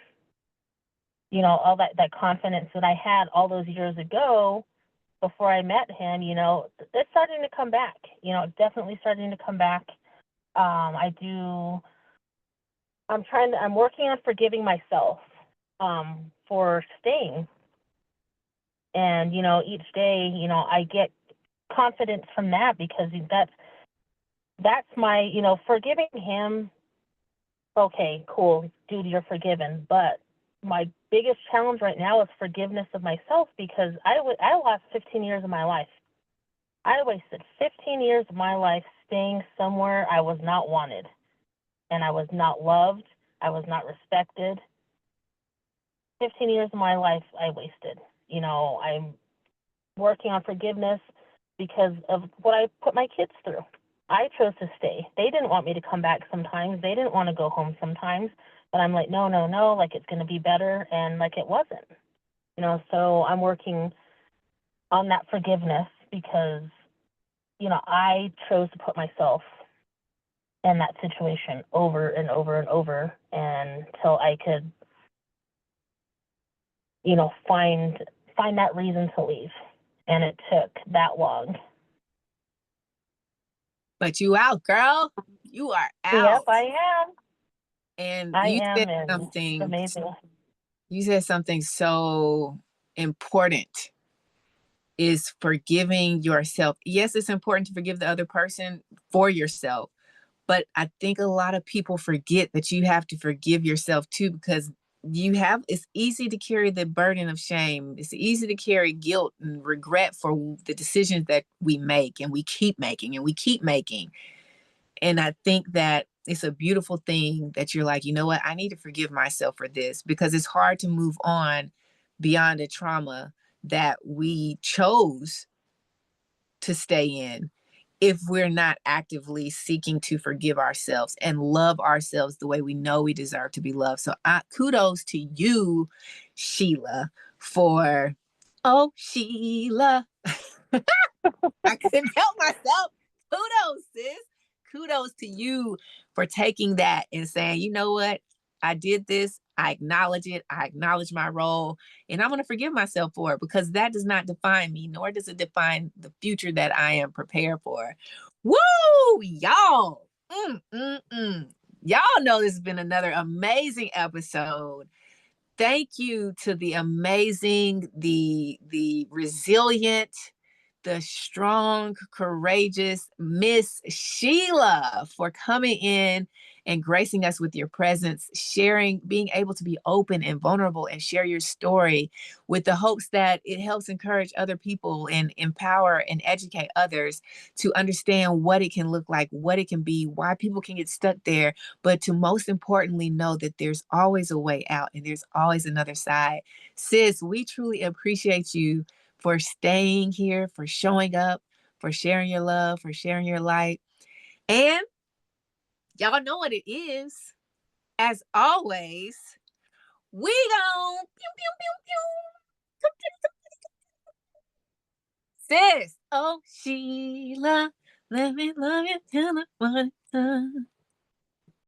All that confidence that I had all those years ago, before I met him, it's starting to come back. It's definitely starting to come back. I'm working on forgiving myself for staying. And, each day, I get confidence from that, because that's my, forgiving him. Okay, cool, dude, you're forgiven. But my biggest challenge right now is forgiveness of myself, because I lost 15 years of my life. I wasted 15 years of my life staying somewhere I was not wanted, and I was not loved. I was not respected. 15 years of my life I wasted. I'm working on forgiveness because of what I put my kids through. I chose to stay. They didn't want me to come back sometimes. They didn't want to go home sometimes. But I'm like, no, it's going to be better. And it wasn't. So I'm working on that forgiveness, because, I chose to put myself in that situation over and over and over, until I could, find that reason to leave. And it took that long. But you out, girl. You are out. Yep, I am. And I said am, something amazing. You said something so important, is forgiving yourself. Yes, it's important to forgive the other person for yourself, but I think a lot of people forget that you have to forgive yourself too, because it's easy to carry the burden of shame. It's easy to carry guilt and regret for the decisions that we make, and we keep making and we keep making. And I think that it's a beautiful thing that you're like, you know what, I need to forgive myself for this, because it's hard to move on beyond a trauma that we chose to stay in if we're not actively seeking to forgive ourselves and love ourselves the way we know we deserve to be loved. So kudos to you, Shelia, for, oh, Shelia. I couldn't help myself. Kudos, sis. Kudos to you for taking that and saying, you know what? I did this. I acknowledge it. I acknowledge my role, and I'm going to forgive myself for it, because that does not define me, nor does it define the future that I am prepared for. Woo, y'all. Y'all know this has been another amazing episode. Thank you to the amazing, the resilient, the strong, courageous Miss Shelia for coming in and gracing us with your presence, sharing, being able to be open and vulnerable and share your story, with the hopes that it helps encourage other people and empower and educate others to understand what it can look like, what it can be, why people can get stuck there, but to most importantly know that there's always a way out and there's always another side. Sis, we truly appreciate you for staying here, for showing up, for sharing your love, for sharing your light. And y'all know what it is. As always, we gon' pew, pew, pew, pew. Sis, oh, Shelia, let me love you till the morning sun.